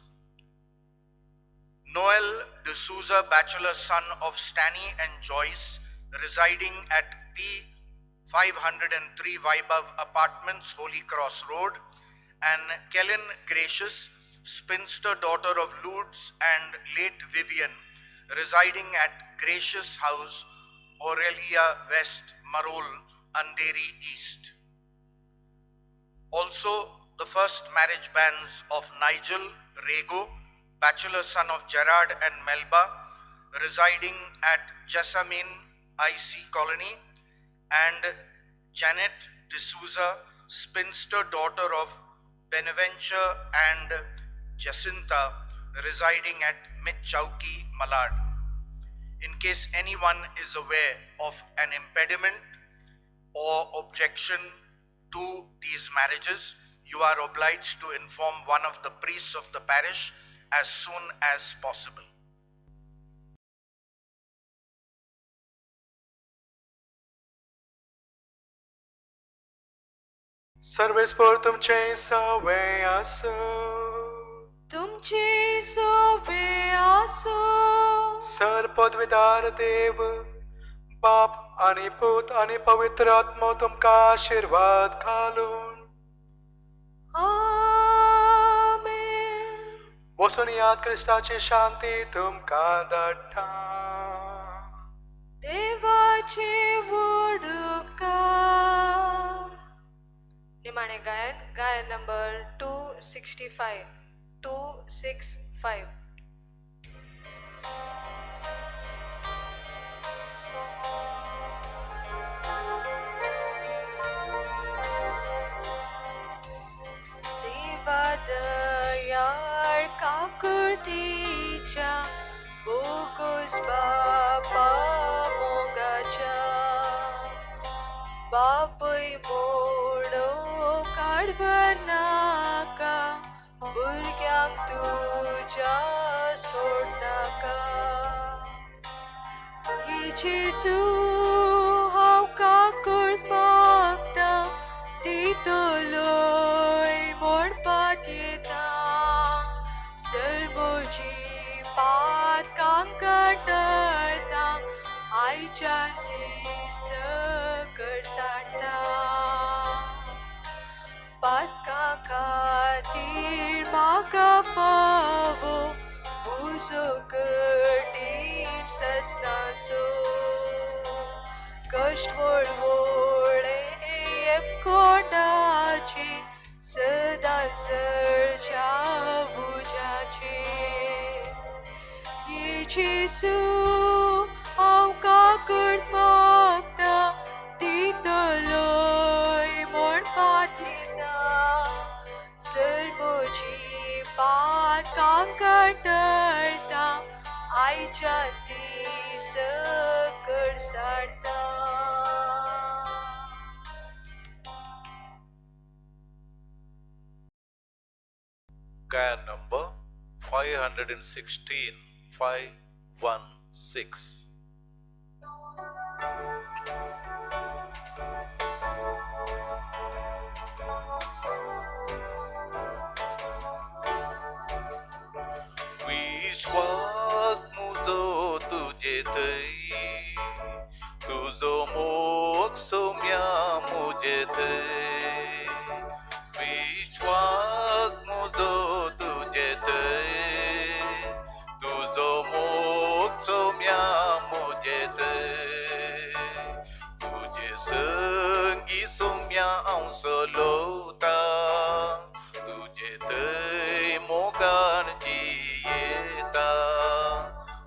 Noel D'Souza, bachelor son of Stanny and Joyce, residing at P503 Vaibhav Apartments, Holy Cross Road, and Kellen Gracious, spinster daughter of Lourdes and late Vivian, residing at Gracious House, Aurelia West, Marol, Andheri East. Also, the first marriage bans of Nigel Rego, bachelor son of Gerard and Melba, residing at Jessamine IC Colony, and Janet D'Souza, spinster daughter of Beneventure and Jacinta, residing at Mitchauki, Malad. In case anyone is aware of an impediment or objection to these marriages, you are obliged to inform one of the priests of the parish as soon as possible. सर्वेस्पर तुमचे सवे असो, तुमची सोबे आसो. सरपदवीदार देव बाप आणि पूत आणि पवित्र आत्मा तुमका आशीर्वाद घालून. आमेन. वसून याद ख्रिस्ताची शांती तुमका धाडटा. देवाची वडुका निमाणे गायन नंबर 265 265. देवादयाळ काकुळतीच्या बोगस बापा मोगाच्या बापय मोडो काडवर नाका भुरग्यांक तुज्या सोड नाका जेजू हांव काकूळ मागता दितलोय म्हणपाक येता सर्वोची पात कांकटता आयच्यान ती सकट साडटा पातकां खातीर म्हाका फावो उजो कठीण ससनाचो कश्ट वळवळे कोणाचे सदां चर्चा बुजाचे जेजू हांव काकूळ मागता दितलोय म्हणपाक येता सर्वोची पात कांकटता आयच्यान ती सकट साडटा. Gaia number 516 516. विश्वास मुजो तुजे थंय तुजो मोग सोम्या मुजे थंय विश्वास मुजो तुजे थंय तुजो मोग सोम्या मुजे थंय तुजे संगी सोम्या हांव चलोवता तुजे थंय मोगान जियेता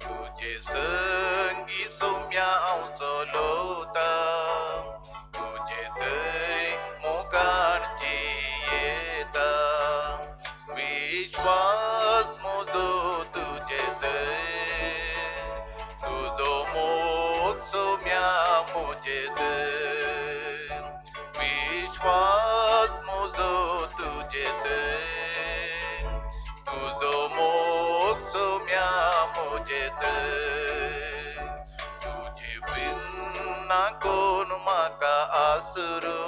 तुजे संगी सोम्या हांव चलोवता तुजे थंय मोगान जियेता विश्वास म्हजो तुजे थंय तुजो मोग सोम्या म्हजे थंय विश्वास म्हजो तुजे थंय तुजो मोग सोम्या म्हजे थंय तुजे विना कोण म्हाका आसरो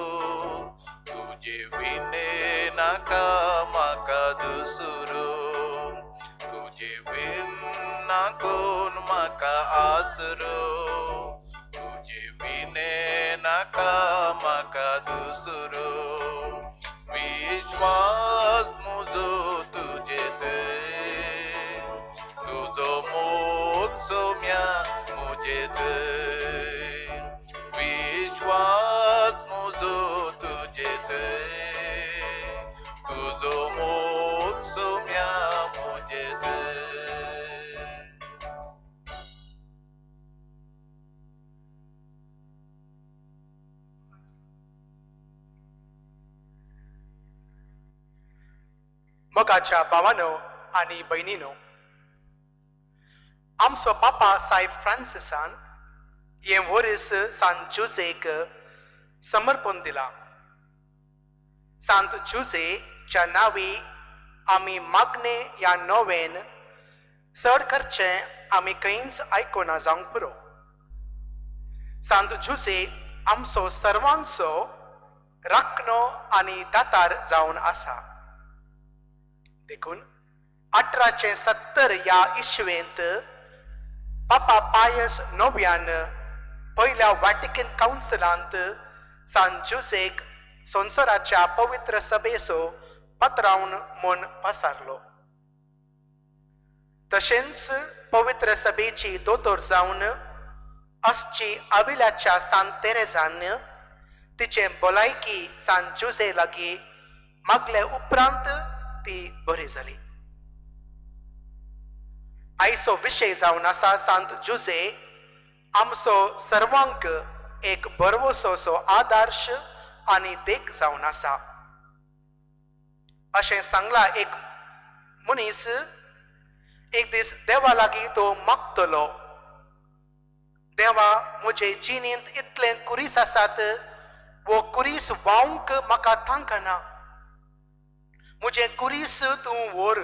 तुजे विने नाका म्हाका दुसरो तुजे विना कोण म्हाका आसरो तुजे विने नाका म्हाका दुसरो विश्वास म्हजो तुजे थंय तुजो मोग सोम्या म्हजे थंय विश्वास म्हजो तुजे थंय तुजो मोग सोम्या म्हजे थंय. मोगाच्या भावानो आणि बहिणीनो, आमचो बापा साहेब फ्रांसिसान हे वरीस सांत जुजेक समर्पण दिला. सांत जुजेच्या नावी आमी मागणे या नोवेन चड करचे आमी खंयच आयकोना जावंक पुरो. सांत जुजे आमचो सर्वांचो राखणो आनी दातार जावन आसा. देखून 1870 या इश्वेंत पापा पायस नोव्यान पहिल्या वॅटिकन काउन्सिलांत सांत जुजेक संवसाराच्या पवित्र सभेचो पत्रावन म्हूण पसारलो. तशेंच पवित्र सभेची दोतोर जावन अस्ची अविलाच्या सांत तेरेझान तिचे भलायकी सान जुजे लागीं मागले उपरांत ती बरी जाली. आयचो विशय जावन आसा सांत जुजे आमचो सर्वांक एक बरवोसोचो आदर्श आनी देख जावन आसा. अशें सांगला एक मनीस एक दीस देवा लागीं तो मागतलो, देवा म्हजे जिणेंत इतले कुरीस आसात, वो कुरीस वावंक म्हाका तांकना, म्हजे कुरीस तूं व्हर.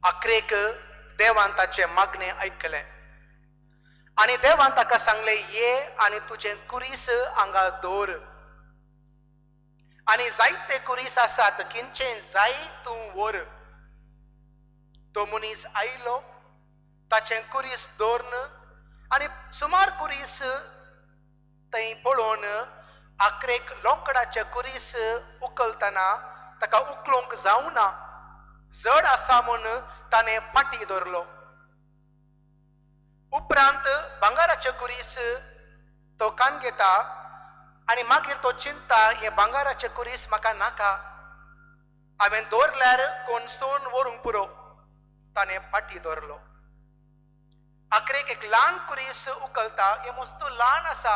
आखरेक देवान ताचे मागणें आयकलें आनी देवान ताका सांगलें, ये आनी तुजें कुरीस हांगा दवर. आनी जायते कुरीस आसात, खंयचें जाय तूं व्हर. तो मनीस आयलो, ताचें कुरीस दवरन आनी सुमार कुरीस थंय पळोवन आखरेक लोंकडाचें कुरीस उखलतना ताका उखलूंक जावना, जड आसा म्हूण ताणें फाटी दवरलो. उपरांत भांगाराचें कुरीस तो कान घेता आनी मागीर तो चिंता, हें भांगाराचें कुरीस म्हाका नाका, हांवें दवरल्यार कोण सोन व्हरूंक पुरो. ताणें फाटी दवरलो. आखरेक एक ल्हान कुरीस उखलता, हें मस्त ल्हान आसा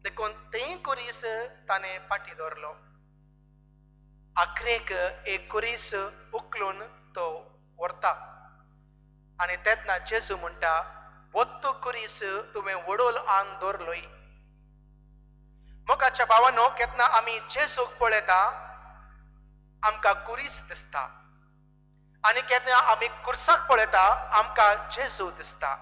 देखून तें कुरीस ताणें फाटी दवरलो. आखरेक एक कुरीस उखलून तो व्हरता आनी तेन्ना जेजू म्हणटा, वत्तू कुरीस तुवें वडोल आन दवरलोय. मोगाच्या भावांनो, केन्ना आमी जेजूक पळयता आमकां कुरीस दिसता आनी केन्ना आमी कुर्साक पळयता आमकां जेजू दिसता.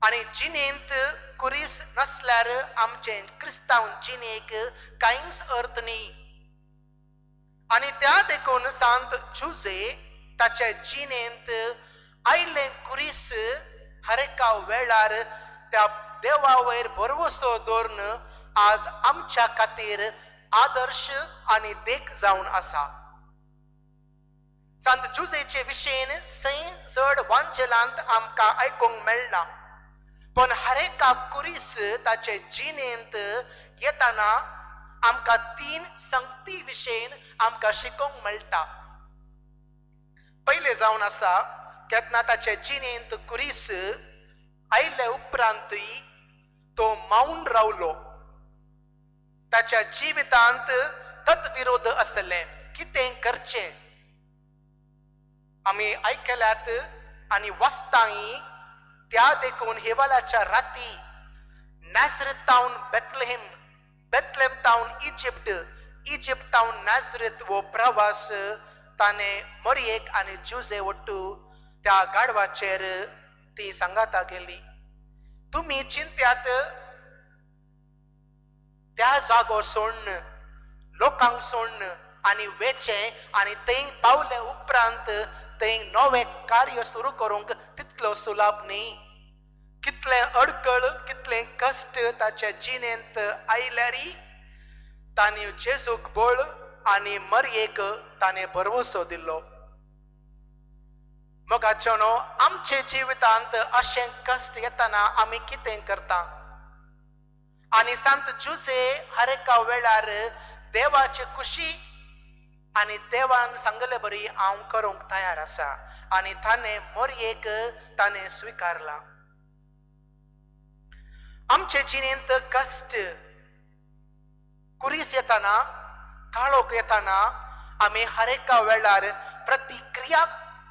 आनी जिणेंत कुरीस नासल्यार आमचे क्रिस्तांव जिणेक कांयच अर्थ न्ही. आनी त्या देखून सांत जुजे ताचे जिणेंत आयिल्लें कुरीस हर एका वेळार त्या देवा वयर भरवोसो दवरून आज आमच्या खातीर आदर्श आनी देख जावन आसा. सांत जुजेचे विशयेन चड वांचेलांत आमकां आयकूंक मेळना, पण हर एका कुरीस ताचे जिणेंत येताना आमकां 3 संगती विशयेन आमकां शिकोवंक मेळटा. पयलें जावन आसा, केन्ना ताचे जिणेंत कुरीस आयिल्ले उपरांतूय तो मौन रावलो. ताच्या जिवितांत तत्विरोध आसलें, कितें करचें. आमी आयकल्यात आनी वाचताय, त्या देखून हेवालाच्या राती नाझरेतावन बेथलेहेम, बेथलेहमतावन इजिप्तावन नाझरेत वो प्रवास ताणें मरियेक आनी जुजे वट्टू त्या गाडवाचेर ती सांगाता गेली. तुमी चिंत्यात त्या जागो सोडन, लोकांक सोडन आनी वेचें आनी थंय पावले उपरांत थंय नवें कार्य सुरू करूंक तितलो सुलभ न्ही. कितलें अडकळ, कितलें कश्ट ताच्या जिणेंत आयल्यारी ताणें जेजूक बळ आनी मरयेक ताणें भरवोसो दिल्लो. मोगाचोनो, आमचे जिवितांत अशें कश्ट येतना आमी कितें करता. आनी सांत जुजे हर एका वेळार देवाची खुशी आनी देवान सांगले बरी हांव करूंक तयार आसा आनी ताणें मरयेक ताणें स्विकारला. आमचे जिणेंत कश्ट कुरीस येताना, काळोख येताना आमी हर एका वेळार प्रतिक्रिया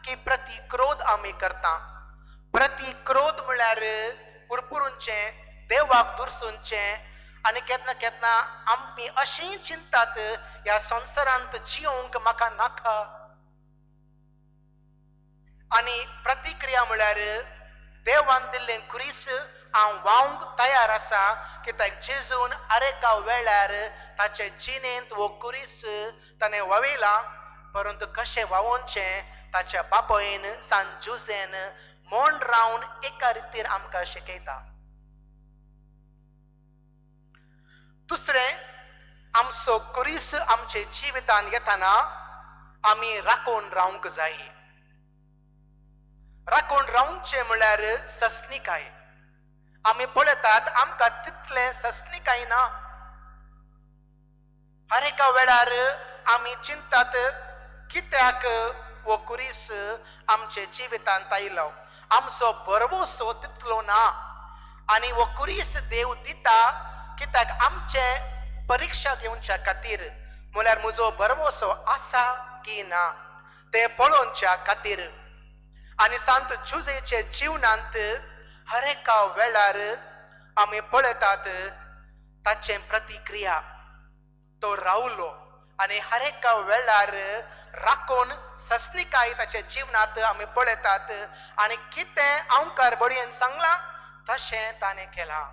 की प्रतिक्रोध आमी करता. प्रतिक्रोध म्हळ्यार पुरपुरूंचें, देवाक दुरसूनचें. आनी केन्ना केन्ना आमी अशें चिंतात, ह्या संवसारांत जियोंक म्हाका नाका. आनी प्रतिक्रिया म्हळ्यार देवान दिल्लें कुरीस हांव वावंक तयार आसा, कित्याक जेजून हर एका वेळार ताचे जिणेंत वो कुरीस ताणें वावयला. परंतु कशें वावोवचें ताच्या बापोयन सांत जुजेन मौन रावन एका रितीर आमकां शिकयता. दुसरें, आमचो कुरीस आमचे जिवितांत येताना आमी राखून रावंक जाय. राखून रावचे म्हळ्यार सस्निकाय. आमी पळयतात आमकां तितलें सस्निकाय ना. हर एका वेळार आमी चिंतात कित्याक वो कुरीस आमचे जिवितांत आयलो. आमचो बरवोसो तितलो ना आनी वो कुरीस देव दिता कित्याक आमचे परीक्षा घेवच्या खातीर, म्हळ्यार म्हजो बरवोसो आसा की ना ते पळोवच्या खातीर. आनी सांत जुजेचे जिवनांत हर एका वेळार आमी पळयतात ताचे प्रतिक्रिया. तो रावलो आनी हर एका वेळार राखून सस्निकाय ताच्या जिवनांत आमी पळयतात. आनी कितें आमकां बडयेन सांगलां तशें ताणें केलां.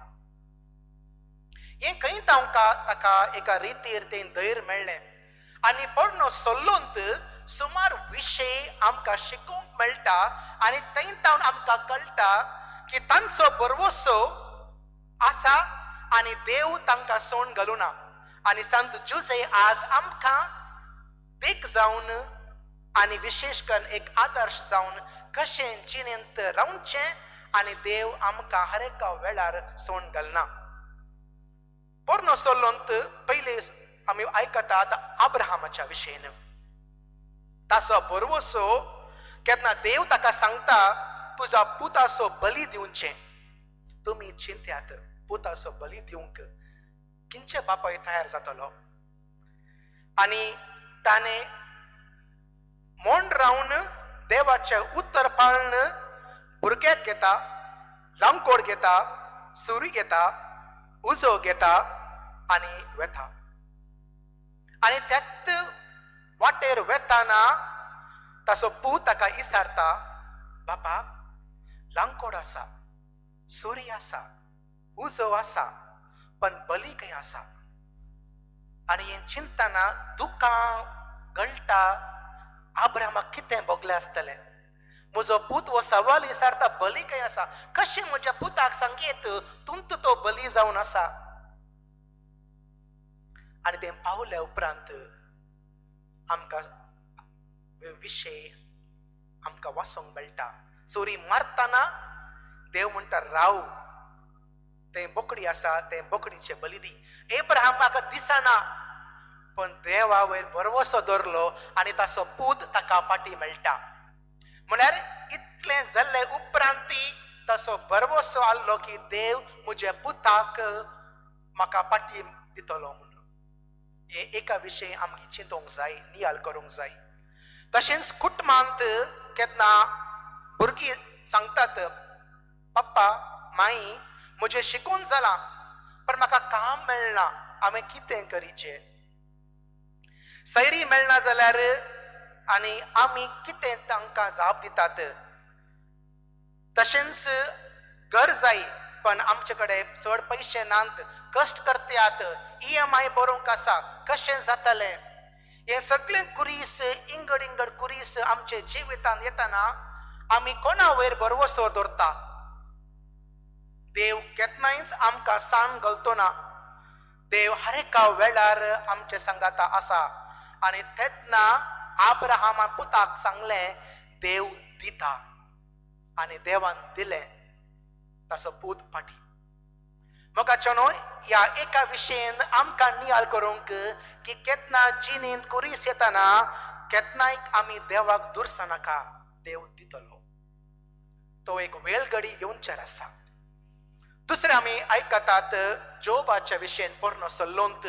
हें खंय ताका एका रितीर तें धैर्य मेळ्ळें. आनी पोरणो सल्लोंत सुमार विशय आमकां शिकूंक मेळटा आनी थंयतावन आमकां कळटा की तांचो बरवोसो आसा आनी देव तांकां सोडून घालूना. आनी सांत जुजे आज आमकां देख जावन आनी विशेश करून एक आदर्श जावन कशें जिणेंत रावचें आनी देव आमकां हर एका वेळार सोडून घालना. पोरणो सल्लोंत पयले आमी आयकतात अब्राहमाच्या विशयेन. ताचो बरवोसो केन्ना देव ताका सांगता तुज्या पुताचो बली दिवचें. तुमी चिंत्यात पुताचो बली दिवंक किंचे बापाय तयार जातलो. आनी ताणें मोंड रावन देवाचें उत्तर पाळन भुरग्याक घेता, लांकोड घेता, सुरी घेता, उजो घेता आनी वेता. आनी त्यात वाटेर वेताना ताचो पूत ताका इसारता, बापा लांकोड आसा, सुरी आसा, उजो आसा, पण बली खंय आसा. आनी हें चिंतना दुकां गळटा अब्राहमाक कितें भोगलें आसतलें. म्हजो पूत हो सवाल विचारता बली खंय आसा. कशें म्हज्या पुताक सांगीत तुमचो तो बली जावन आसा. आनी तें पावल्या उपरांत आमकां विशय आमकां वाचूंक मेळटा. चोरी मारतना देव म्हणटा राव, तें बोकडी आसा तें बोकडीचे बली दी. एब्राहाम म्हाका दिसना पण देवा वयर बरवोसो धरलो आनी ताचो पूत ताका पाटी मेळटा. म्हळ्यार इतलें जाल्ले उपरांती ताचो बरवोसो आसलो की देव म्हज्या पुताक म्हाका पाटी दितलो म्हणून. हे एका विशय आमगे चिंतूंक जाय, नियाळ करूंक जाय. तशेंच कुटुंबांत केन्ना भुरगीं सांगतात पप्पा माई म्हजें शिकून जालां पण म्हाका काम मेळना, हांवें कितें करीचें. सैरी मेळना जाल्यार आनी आमी कितें तांकां जाप दितात. तशेंच घर जाय पण आमचे कडेन चड पयशे नात, कश्ट करतात, EMI भरूंक आसा, कशें जातलें. हे सगळें कुरीस इंगड इंगड कुरीस आमचे जिवितांत येतना आमी कोणा वयर बरवोसो दवरता. देव केन्नाच आमकां सांग घालतो ना. देव हर एका वेळार आमचे सांगाता आसा आनी तेन्ना अब्राहमा पुताक सांगलें देव दिता आनी देवान दिलें ताचो पूत पाटी. मोगाचेनो ह्या एका विशयेन आमकां नियाळ करूंक की केन्ना जिणेंत कुरीस येतना केन्नाय आमी देवाक दुरसा नाका, देव दितलो. तो एक वेळगडी येवंचेर आसा. दुसरें आमी आयकतात जोबाच्या विशयेन पोरणो सल्लोंत.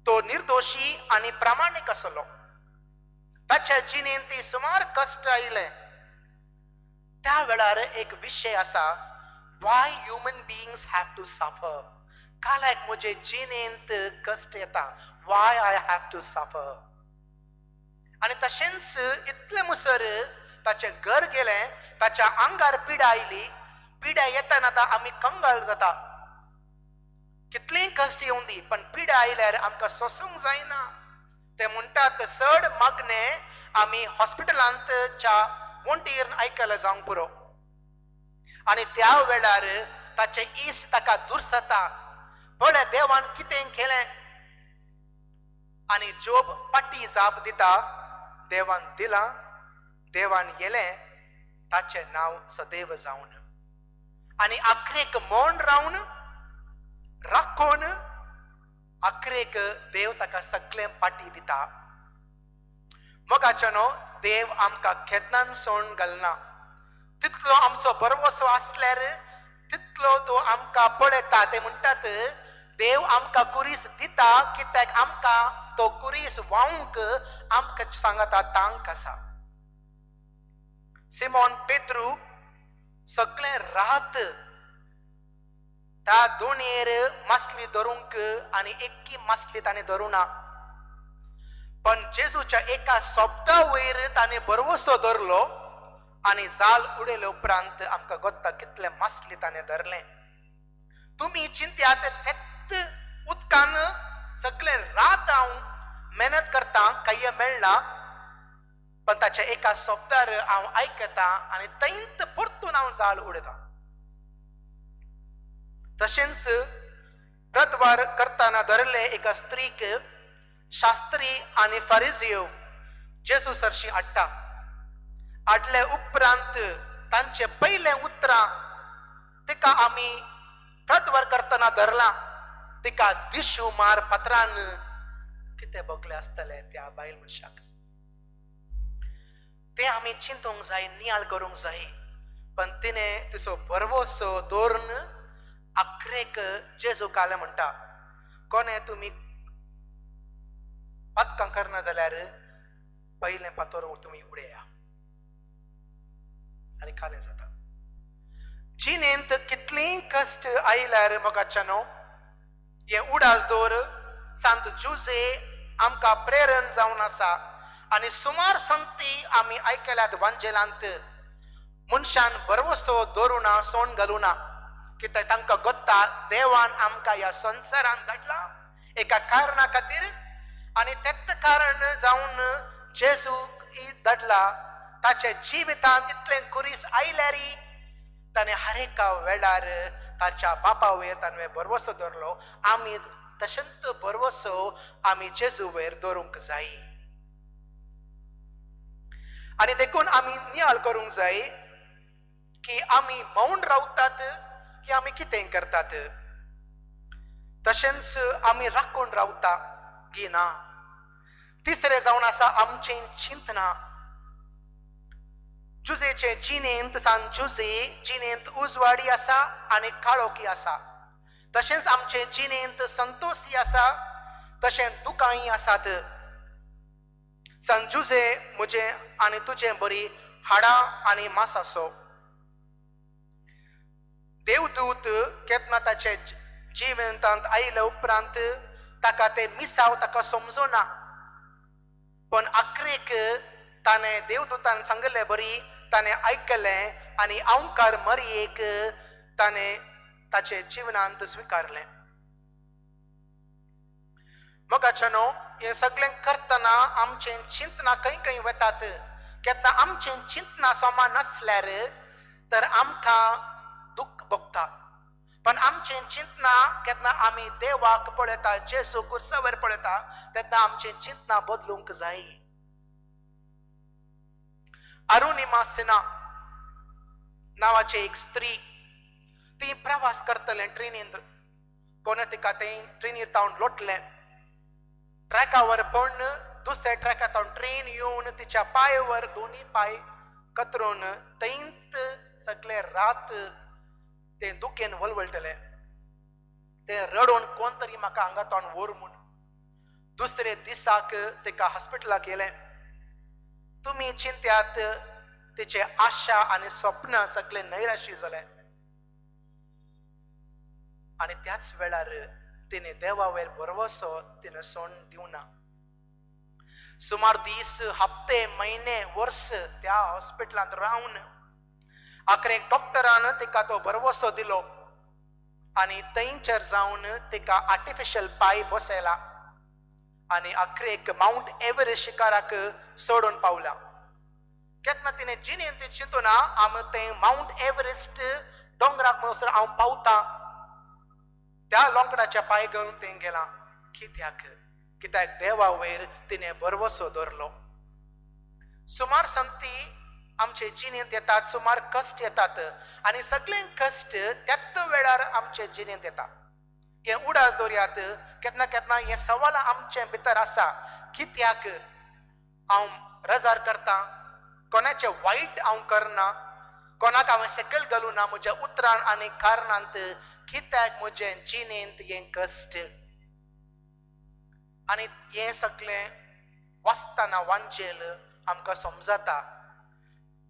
तो निर्दोशी आनी प्रामाणीक आसलो. ताच्या जिणेंत सुमार कश्ट आयले. त्या वेळार एक विशय आसा, why human beings have to suffer. कालायक म्हजे जिणेंत कश्ट येता, why I have to suffer. आनी तशेंच इतलें मुसर ताचें घर गेलें, ताच्या आंगार पिडा आयली. पिडा येतना आमी कंगाळ जाता. कितलेंय कश्ट येवं दी पण पिडा आयल्यार आमकां सोसूंक जायना. ते म्हणटात चड मागणें आमी हॉस्पिटलांत च्या वोंटीर आयकला जावंक पुरो. आनी त्या वेळार ताचे इश्ट ताका दुरसता, पळय देवान कितें केलें. आनी जोब पाटी जाप दिता, देवान दिलां, देवान येलें, ताचें नांव सदैव जावन. आणि अखरेक मौन रावन राखोन अखरेक देव ताका सगळे पाटी दिता. मोगाच्यानो देव आमकां केन्नान सोडून घालना. तितलो आमचो बरवसो आसल्यार तितलो तो आमकां पळयता. ते म्हणटात देव आमकां कुरीस दिता कित्याक आमकां तो कुरीस वावूंक आमकां सांगता तांक आसा. सिमोन पेद्रू सगळे रात त्या दोणयेर मासली धरूंक आनी एक्की मासली ताणें धरुना. पण जेजूच्या एका सोपता वयर ताणें बरवसो धरलो आनी जाल उडयले उपरांत आमकां गोत्ता कितले मासली ताणें धरले. तुमी चिंत्यात तेत उदकान सगळे रात हांव मेहनत करता काही मेळना, पण ताच्या एका सोपतार हांव आयकता आनी थंयत परतून हांव जाल उडयता. तशेंच प्रतवार करतना धरले एका स्त्रीक शास्त्री आनी फारिझेय जेजू सरशी हाडटा. हाडले उपरांत तांचे पयले उतरां तिका आमी प्रतवार करतना धरला. तिका दिशू मार पात्रान कितें बगले आसतले त्या बायल मनशाक ते आमी चिंतूंक जाय, नियाळ करूंक जाय. पण तिणें तिचो बरवसो दवरून अखरेक जेजू काले म्हणटा कोणे तुमी पदकां करना जाल्यार पयलें पातोर तुमी उडया आनी खालें जाता. जिणेंत कितलीं कश्ट आयल्यार मोगाच्यानो हें उडास दवर सांत जुजे आमकां प्रेरण जावन आसा. आनी सुमार संगती आमी आयकल्यात वांजेलांत मनशान बरवसो दवरुना सोन घालुना कित्याक तांकां गोत्ता देवान आमकां ह्या संवसारान धाडला एका कारणा खातीर आनी तेत कारण जावन जेजू धाडला. ताचे जिवितांत इतलें कुरीस आयल्यारी ताणें हर एका वेळार ताच्या बापा वयर ताणें बरवसो धरलो. आमी तशेंच बरवसो आमी जेजू वयर दवरूंक जाय. आनी देखून आमी नियाळ करूंक जाय की आमी मौन रावतात की आमी कितें करतात. तशेंच आमी राखून रावता की ना. तिसरें जावन आसा आमचें चिंतना. जुजेचे जिणेंत सांत जुजे जिणेंत उजवाडी आसा आनी काळोखी आसा. तशेंच आमचे जिणेंत संतोशी आसा तशेंच दुखांय आसात. सांत जुजे म्हजे आनी तुजें बरी हाडां आनी मांस आसो. देवदूत केन्ना ताचे जिवितांत आयले उपरांत ताका ते मिसाव ताका समजोना. पण अखरेक ताणें देवदूतान सांगले बरी ताणें आयकलें आनी अवंकार मरयेक ताणें ताचे जिवनांत स्विकारलें. मोगाच्यानो हें सगळें करतना आमचें चिंतना खंय खंय वतात. केन्ना आमचें चिंतना समान नासल्यार तर आमकां दुख भोगता. पण आमचें चिंतना केन्ना आमी देवाक पळयता जेजू कुर्सा वयर पळयता तेन्ना आमचें चिंतना बदलूंक जाय. अरुणिमा सिन्हा नांवाची एक स्त्री ती प्रवास करतलें ट्रेनींत. कोणे तिका तें ट्रेनीर तावन लोटलें. ट्रॅकावर पण दुसऱ्या ट्रॅकातावन ट्रेन येवन तिच्या पांयावर दोनी पांय कतरून थंयत सगळे रात ते दुखेन वळवळटले. ते रडोवन कोण तरी म्हाका हांगा तावन व्हर म्हूण. दुसरे दिसाक तिका हॉस्पिटलाक गेलें. तुमी चिंत्यात तिचे आशा आनी स्वप्न सगळे नैराशी जाले. आनी त्याच वेळार तिने देवा वयर बरवसो तिने सोडून दिवना. सुमार दीस हप्ते म्हयने वर्स त्या हॉस्पिटलांत रावन आखरेक डॉक्टरान तिका तो बरवसो दिलो आनी थंयचर जावन तिका आर्टिफिशियल पाय बसयला आनी आखरेक माउंट एव्हरेस्ट शिकाराक सोडून पावला. केन्ना तिने जिणेंत चिंतूना हांव तें माउंट एव्हरेस्ट दोंगराक म्हणसर हांव पावता. त्या लोंकडाच्या पांय घेवन तें गेलां. कित्याक देवा वयर तिने बरवसो दवरलो. सुमार संती आमचे जिणेंत येतात, सुमार कश्ट येतात आणि सगळे कश्ट त्याच वेळार आमचे जिणेंत येता. हे उडास दवरयात, केन्ना केन्ना हे सवाल आमचे भितर आसा, कित्याक हांव रजार करता, कोणाचे वायट हांव करना, कोणाक हांवें सकयल घालूना म्हज्या उतरान आनी कारणांत, कित्याक म्हजे जिणेंत हे कश्ट. आनी हे सगळें वाचतना वांजेल आमकां समजता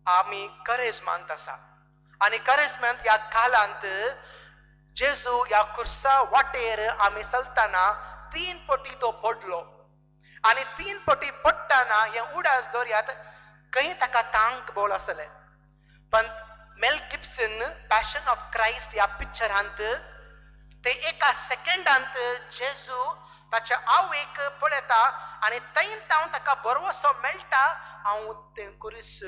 आमी करेजमांत आसा. आनी करेजमांत ह्या कालांत जेजू ह्या खुर्सा वाटेर आमी चलतना 3 पटी तो पडलो आनी 3 पटी पडटाना हे उडास दवरयात, खंय ताका तांक बोल आसले. पण Mel Gibson passion of Christ ह्या पिक्चरांत ते एका सेकंडांत जेजू ताच्या आवयक पळयता आनी थंय ताका बरोसो मेळटा. हांव तें कुरीस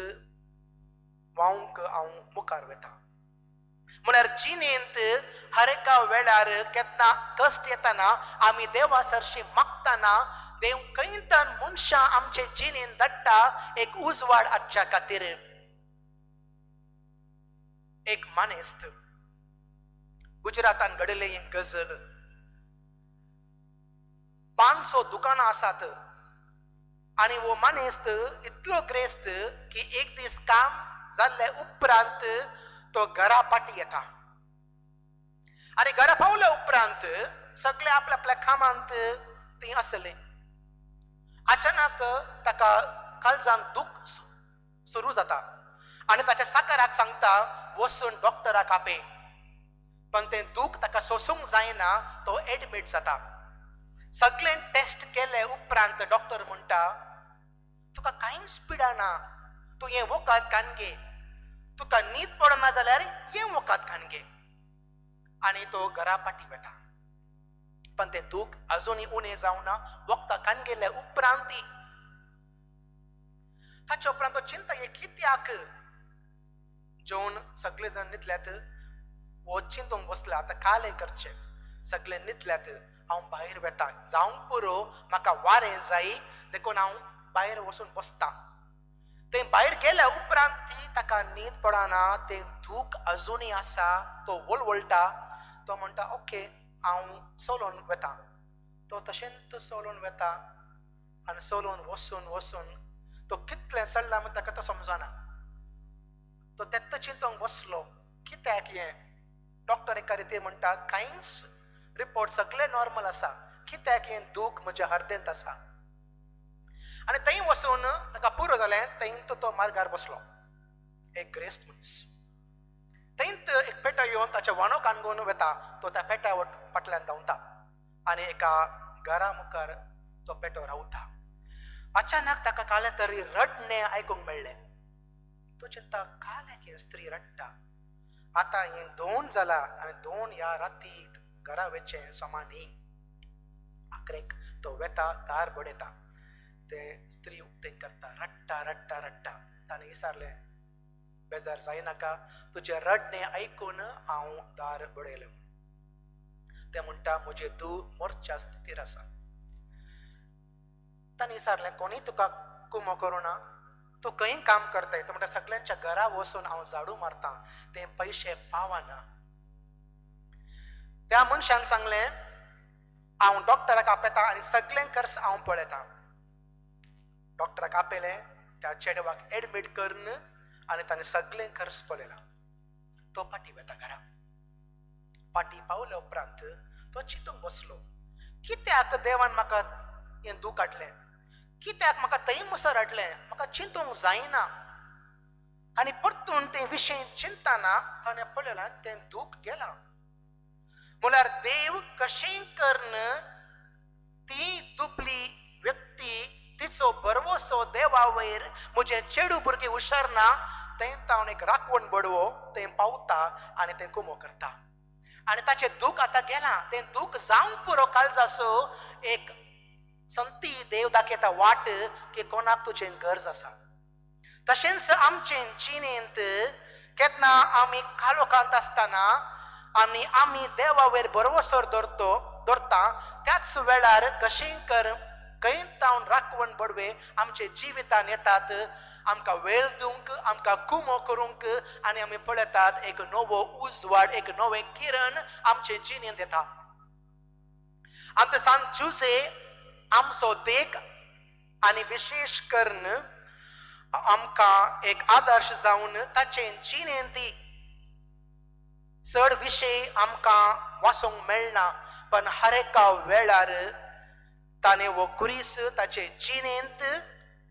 वावंक हांव मुखार वता. म्हळ्यार जिणेंत हर एका वेळार केन्ना कश्ट येताना आमी देवा सरशी मागताना देव खंय तन मनशां आमचे जिणेंत धाडटा एक उजवाड हाडच्या खातीर. एक मानेस्त गुजरातान घडले एक गजल. 500 दुकानां आसात आनी वो मानेस्त इतलो ग्रेस्त की एक दीस काम जाल्ले उपरांत तो घरा पाटी येता आनी घरा पावल्या उपरांत सगळे आपल्या आपल्या कामांत थंय आसले. अचानक ताका काळजान दूख सुरू जाता आनी ताच्या साकाराक सांगता वचून डॉक्टराक आपय. पण तें दूख ताका सोसूंक जायना, तो एडमीट जाता. सगळे टेस्ट केले उपरांत डॉक्टर म्हणटा तुका कांयच पिडाना, तूं हें वखद खावन घे, तुका न्हीद पडना जाल्यार हें वखद खावन घे. आनी तो घरा पाटी वता. पण तें दूख अजुनूय उणें जावना. वखदां खावन गेले उपरांत ताच्या उपरांत तो चिंता हे कित्याक जेवन सगळे जण न्हिदल्यात. वो चिंतूंक बसला आतां कालें करचें. सगळे न्हिदल्यात. हांव भायर वेता, जावंक पुरो म्हाका वारें जाय देखून हांव भायर वचून बसता. ते भायर गेल्या उपरांत ताका न्हीद पडना. तें दूख अजुनूय आसा. तो वळवळटा. तो म्हणटा ओके हांव सोलोन वेता. तो तशेंच सोलोन वेता आनी सोलोन वचून वचून तो कितलें चडला म्हण ताका तो समजना. तो तेत्त चिंतूंक बसलो कित्याक हें. डॉक्टर एका रितीन म्हणटा कांयच रिपोर्ट सगळे नॉर्मल आसा, कित्याक हें दूख म्हज्या हृदयांत आसा. आनी थंय वचून ताका पुरो जालें. थंय तो मार्गार बसलो. एक ग्रेस्त मनीस थंयत एक पेटो येवन ताच्या वानो काणगून वेता. तो त्या पेट्या फाटल्यान धांवता आनी एका घरा मुखार तो पेटो रावता. अचानक ताका काले तरी रडणें आयकूंक मेळ्ळें. तो चिंता काल्याक ही स्त्री रडटा. आतां हें 2 जाला आनी 2 ह्या रातीक घरा वेचें समान न्ही. आखरेक तो वेता, दार बडयता. ते स्त्री उक्तें करता, रडटा रडटा रडटा. ताणें विचारलें बेजार जायनाका, तुजें रडणें आयकून हांव दार बडयलें. ते म्हणटा म्हजें धूव मरच्या स्थितीर आसा. ताणें विचारलें कोणी तुका कुमो करूना, तूं खंय काम करताय. तो म्हणटा सगळ्यांच्या घरा वचून हांव झाडू मारता, ते पयशे पावना. त्या मनशान सांगलें हांव डॉक्टराक आपयता आनी सगळें खर्च हांव पळयता. डॉक्टराक आपयलें. त्या चेडवाक एडमीट करून आनी ताणें सगळें खर्च पळयलां. तो पाटी वेता घरा. पाटी पावल्या उपरांत तो चिंतूंक बसलो कित्याक देवान म्हाका हें दूख हाडलें, कित्याक म्हाका थंय मुसर हाडलें, म्हाका चिंतूंक जायना. आनी परतून ते विशय चिंतना ताणें पळयलां तें दूख गेलां. म्हळ्यार देव कशें करून ती दुबली व्यक्ती तिचो बरवसो देवा वयर म्हजें चेडू भुरगें हुशारना थंय तावन एक राखवण बडवो थंय पावता आनी तें कुमो करता. आनी ताचें दूख आतां गेलां. तें दूख जावंक पुरो काळजाचो एक संती देव दाखयता वाट की कोणाक तुजें गरज आसा. तशेंच आमचें जिणेंत केन्ना आमी कालोखांत आसतना आमी देवा वयर बरवसो दवरता त्याच वेळार कशें कर कैंतावन राखवण बडवे आमचे जिवितान येतात आमकां वेळ दिवंक आमकां कुमो करूंक आनी आमी पळयतात एक नवो उजवाड एक नवें किरण आमचे जिणेंत येता आनी सांत जुसे आमचो देख आनी विशेष करून आमकां एक आदर्श जावन ताचे जिणेंत चड विशय आमकां वाचूंक मेळना पण हर एका वेळार ताणें वो कुरीस ताचे जिणेंत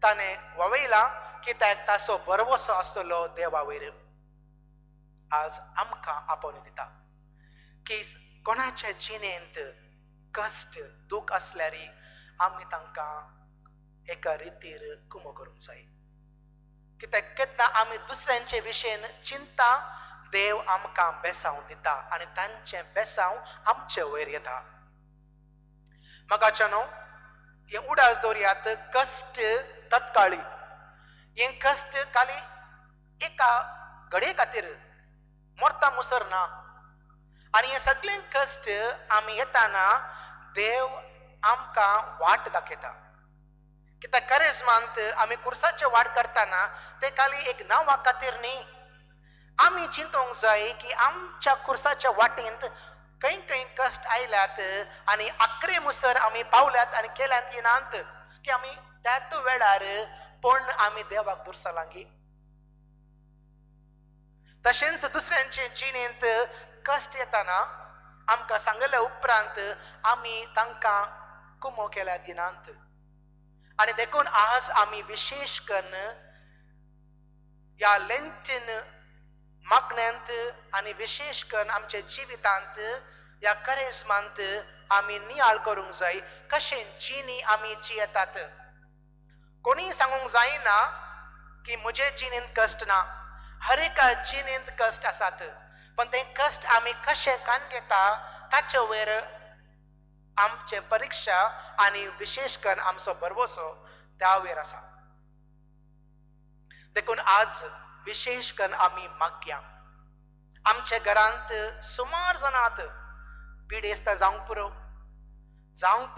ताणें ववयला कित्याक ताचो भरवोसो आसलो देवा वयर आज आमकां आपोवन दिता की कोणाच्या जिणेंत कश्ट दूख आसल्यार आमी तांकां एका रितीर कुमो करूंक जाय कित्याक केन्ना आमी दुसऱ्यांचे विशयेन चिंता देव आमकां बेसांव दिता आनी तांचे बेसांव आमचे वयर येता म्हाका हे उडास दवरयात कश्ट तत्काळी हे कश्ट खाली एका घडये खातीर मोरता मुसर ना आनी हे सगळे कश्ट आमी येताना देव आमकां वाट दाखयता कित्याक करेजमांत आमी कुर्साचे वाट करताना ते खाली एक नांवा खातीर न्ही आमी चिंतूंक जाय की आमच्या कुर्साच्या वाटेंत खंय कश्ट आयल्यात आनी आखरे मुसर आमी पावल्यात आनी केल्यात येनात की आमी त्याच वेळार पण आमी देवाक दुरसालांगी तशेंच दुसऱ्यांचे जिणेंत कश्ट येताना आमकां सांगले उपरांत आमी तांकां कुमो केल्यात येनात आनी देखून आज आमी विशेष करून ह्या लेंटीन मागण्यांत आनी विशेष करून आमच्या जिवितांत ह्या करेजमांत आमी नियाळ करूंक जाय कशें जिणी आमी जियेतात कोणी सांगूंक जायना की म्हजे जिणेंत कश्ट ना हर एका जिणेंत कश्ट आसात पण ते कश्ट आमी कशें कान घेता ताचे वयर आमचे परीक्षा आनी विशेष करून आमचो भरवोसो त्या वयर आसा देखून आज विशेष करून आमी मागया आमच्या घरांत सुमार जाणात पिडेस्त जावंक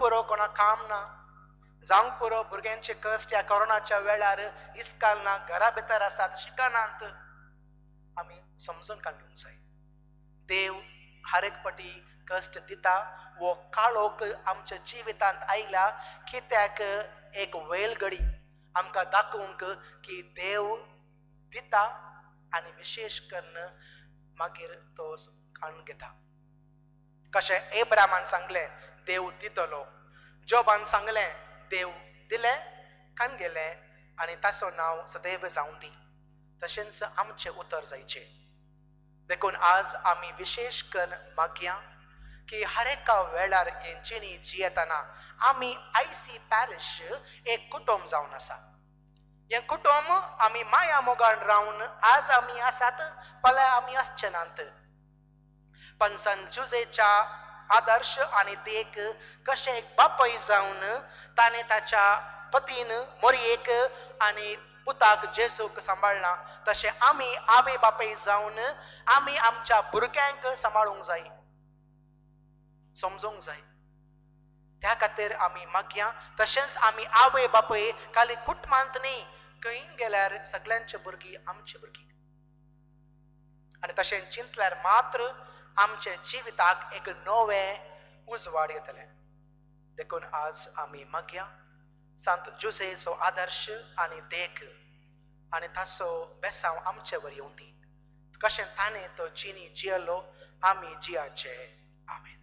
पुरो कोणा काम ना जावंक पुरो भुरग्यांचे कश्ट ह्या कोरोनाच्या वेळार इस्काल ना घरा भितर आसात शिकनात आमी समजून काडूंक जाय देव हर एक पाटी कश्ट दिता वो काळोख आमच्या जिवितांत आयला कित्याक एक वेलगडी आमकां दाखोवंक की देव दिता आनी विशेष करून मागीर तो काण घेता कशें एब्रामान सांगलें देव दितलो जोबान सांगलें देव दिलें काण गेलें आनी ताचो नांव सदैव जावं दी तशेंच आमचें उतर जायचें देखून आज आमी विशेष करून मागया की हर एका वेळार हे जिणी जियेताना आमी आयसी पॅरिश एक कुटुंब जावन आसा हे कुटुंब आमी माया मोगान रावन आज आमी आसात फाल्यां आमी आसचे नात पण संत जुजेच्या आदर्श आनी देख कशें एक बापय जावन ताणें ताच्या पतीन मोरयेक आनी पुताक जेसूक सांबाळना तशें आमी आवय बापय जावन आमी आमच्या भुरग्यांक सांबाळूंक जाय समजूंक जाय त्या खातीर आमी मागया तशेंच आमी आवय बापय खाली कुटुंबांत न्ही खंय गेल्यार सगळ्यांचे भुरगीं आमची भुरगीं आनी तशें चिंतल्यार मात्र आमच्या जिविताक एक नवें उजवाड येतलें देखून आज आमी मागया संत जुसेचो आदर्श आनी देख आनी ताचो बेसांव आमचे वर येवं दी कशें ताणें तो जिणी जियलो आमी जियाचे आमेन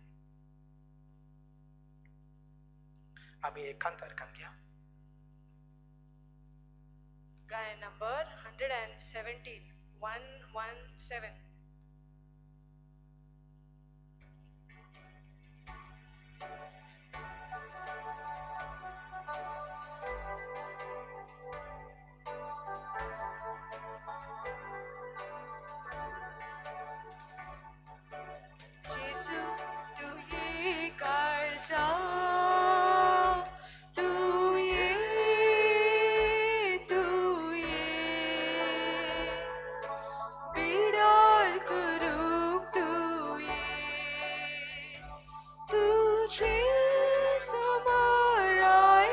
आमी एक कांतार कांगया गाय number 117 117 Jésus, tu es garza, tu es, bidar kuruk tu es, तुझे समाराय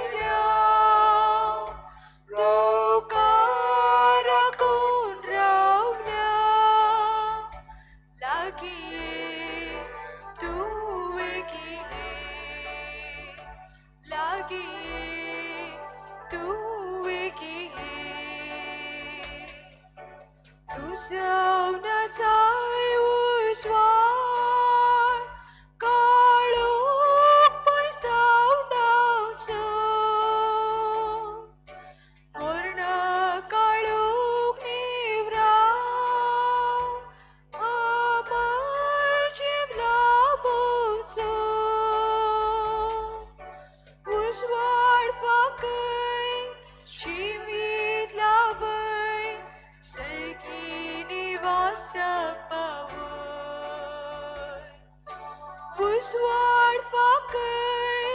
उजवाड फाकय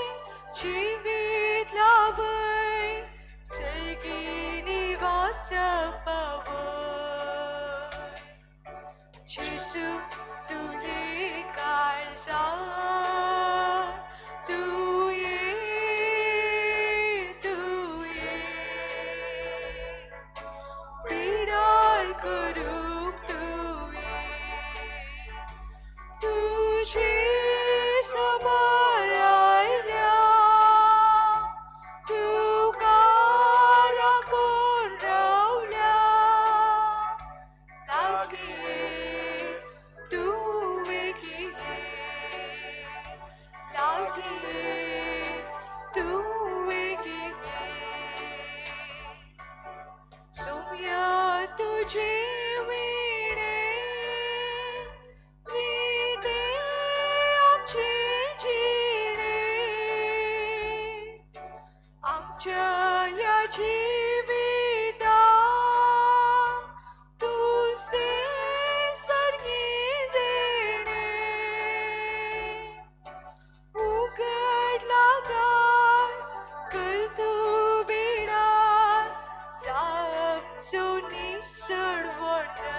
जिवीत लावय सर्गी निवास पावय जेजू तुले काळजा तू ये पिडार करूक तू ये तुझे समोर आयल्या तू कारा कोण रावल्या लागी ये तू वेगी ये लागी ये तू वेगी ये सोम्या तुझे विणे विदे आमचे जिणे आमच्या या जिविता तूच ते सर्गी देणे उघडला दार कर तू बिडार सामचो निसड वडदार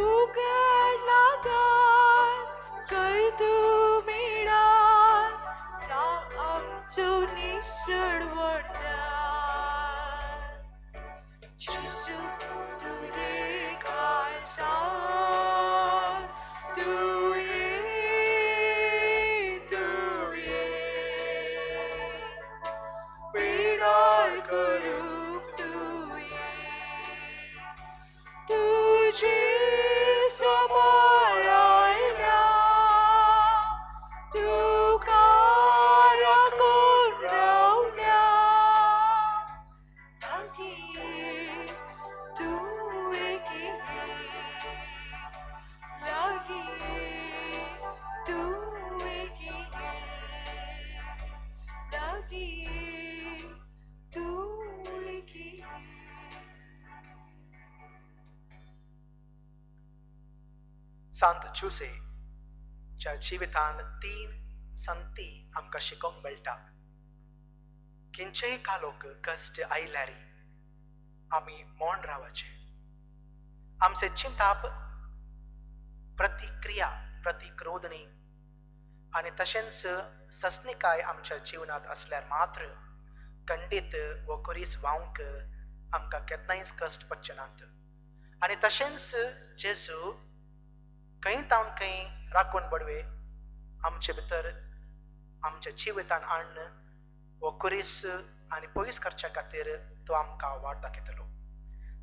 उघडला दार कर तू बिडार सामचो निसड वडदार जेजू तुये काळजा तू ये पिडार करूक तू ये तुझे समोर आयल्या तू कारा कोण रावल्या लागी ये तू वेगी ये लागी ये तू वेगी ये लागी ये तू वेगी ये सांत जुसे च्या जिवितान 3 संती आमकां शिकोवंक मेळटा खंयचेय कालोक कश्ट आयल्यारी आमी मौन रावचे आमचे चिंताप प्रतिक्रिया प्रतिक्रोधनी आणि तशेंच सस्निकाय आमच्या जीवनात असल्यार मात्र खंडीत व कुरीस वावंक आमकां केन्नाच कश्ट पडचे नात आणि तशेंच जेजू खंय तावन खंय राखून बडवे आमचे भितर आमच्या जिवितान हाडन व कुरीस आनी पयस करच्या खातीर तो आमकां वाट दाखयतलो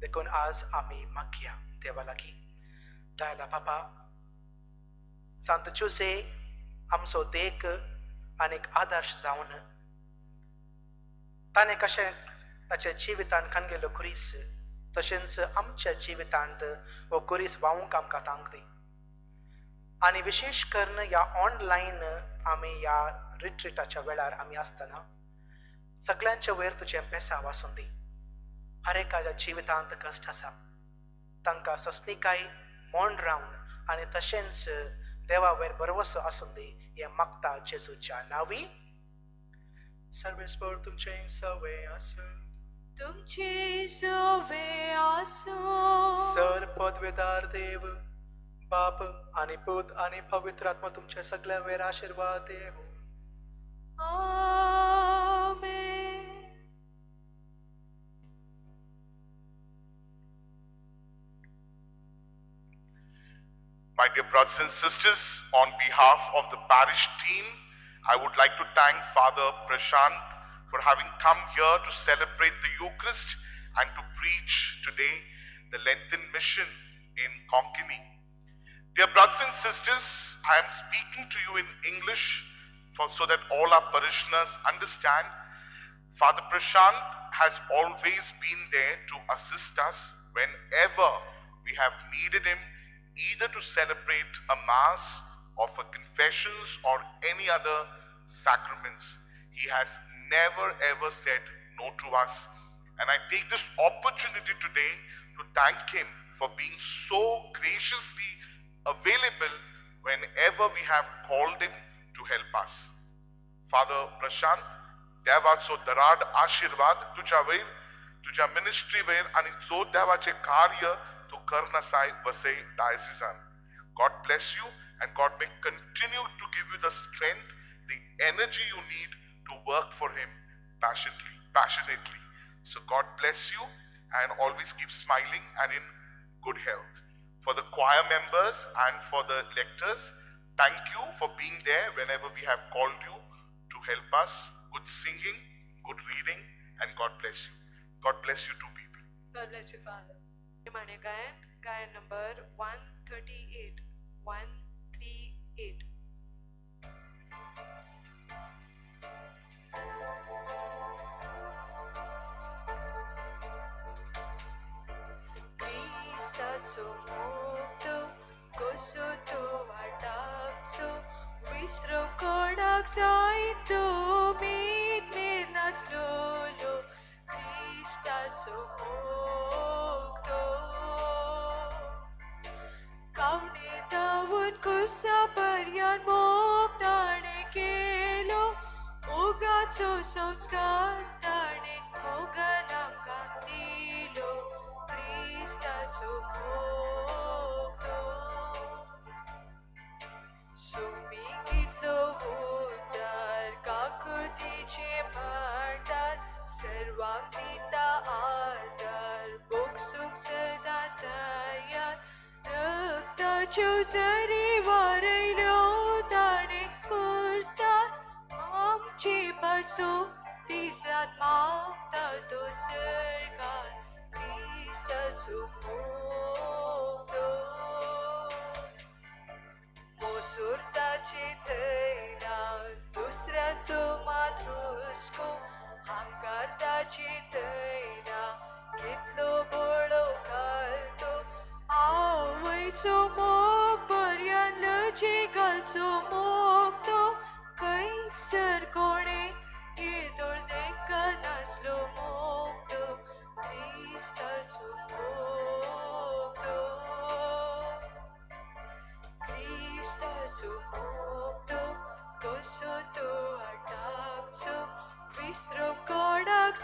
देखून आज आमी मागया देवा लागीं दयाला बाबा सांत जुसे आमचो देख आनीक आदर्श जावन ताणें कशें ताच्या जिवितान खानगेलो कुरीस तशेंच आमच्या जिवितांत हो कुरीस वावूंक आमकां तांक दी आनी विशेष करून ह्या ऑनलायन आमी ह्या रिट्रीटाच्या वेळार आमी आसतना सगळ्यांच्या वयर तुजें बेसांव आसून दी हर एकाच्या जिवितांत कश्ट आसा तांकां सस्निकाय मौन रावन आनी तशेंच देवा वयर भरवसो आसून दी हें मागता जेजूच्या नांवी सर्वेस्पर तुमचें सवे आसूं तुमची सवे आसूं सर पदवेदार देव बाप आणि पुत आणि पवित्र आत्मा तुमच्या सगळ्या वेळ आशीर्वाद देव आमेन My dear brothers and sisters, on behalf of the parish team, I would like to thank Father Prashant for having come here to celebrate the Eucharist and to preach today the Lenten mission in Konkini. Dear brothers and sisters, I am speaking to you in English so that all our parishioners understand. Father Prashant has always been there to assist us whenever we have needed him, either to celebrate a mass or for confessions or any other sacraments. He has never ever said no to us. And I take this opportunity today to thank him for being so graciously available whenever we have called him to help us. Father Prashant, देवाचो दराड आशीर्वाद तुझ्यावर, तुझ्या मिनिस्ट्रीवर आणि जो देवाचे कार्य तू करनासाय Vasai डायसिसान. God bless you and God may continue to give you the strength, the energy you need to work for him passionately. So God bless you and always keep smiling and in good health. For the choir members and for the lectors, thank you for being there whenever we have called you to help us. Good singing, good reading, and God bless you. God bless you two people. God bless you, Father. Himane Gayan number 138. 138. Cristacho mokto, kosoto atapcho, visro kodak zaito, mit mirnas lolo. Cristacho mokto. Kaune tawun kusa paryan moktane kelo, mogacho samskar tane moganam kantilo. Cristacho mokto. Sumikitlo undar kakutiche mandar, servantita adar, boksum sedatayar. रक्ताचो जरी वारयलो ताणे कुर्सार, आमची पासो तिसरात मागता तो सरकार. क्रिस्ताचो मोगतो. मोसुर्ताची थैना दुसऱ्याचो मातृस्को, हांकारताची थैना कितलो बळो घालतो. आवयचो मोग पर्यान लजेगाचो मोगतो, कैसर कोणे येदोळ देका नासलो मोगतो. क्रिस्ताचो मोगतो. Cristacho mokto, kosoto atapcho, visro kodak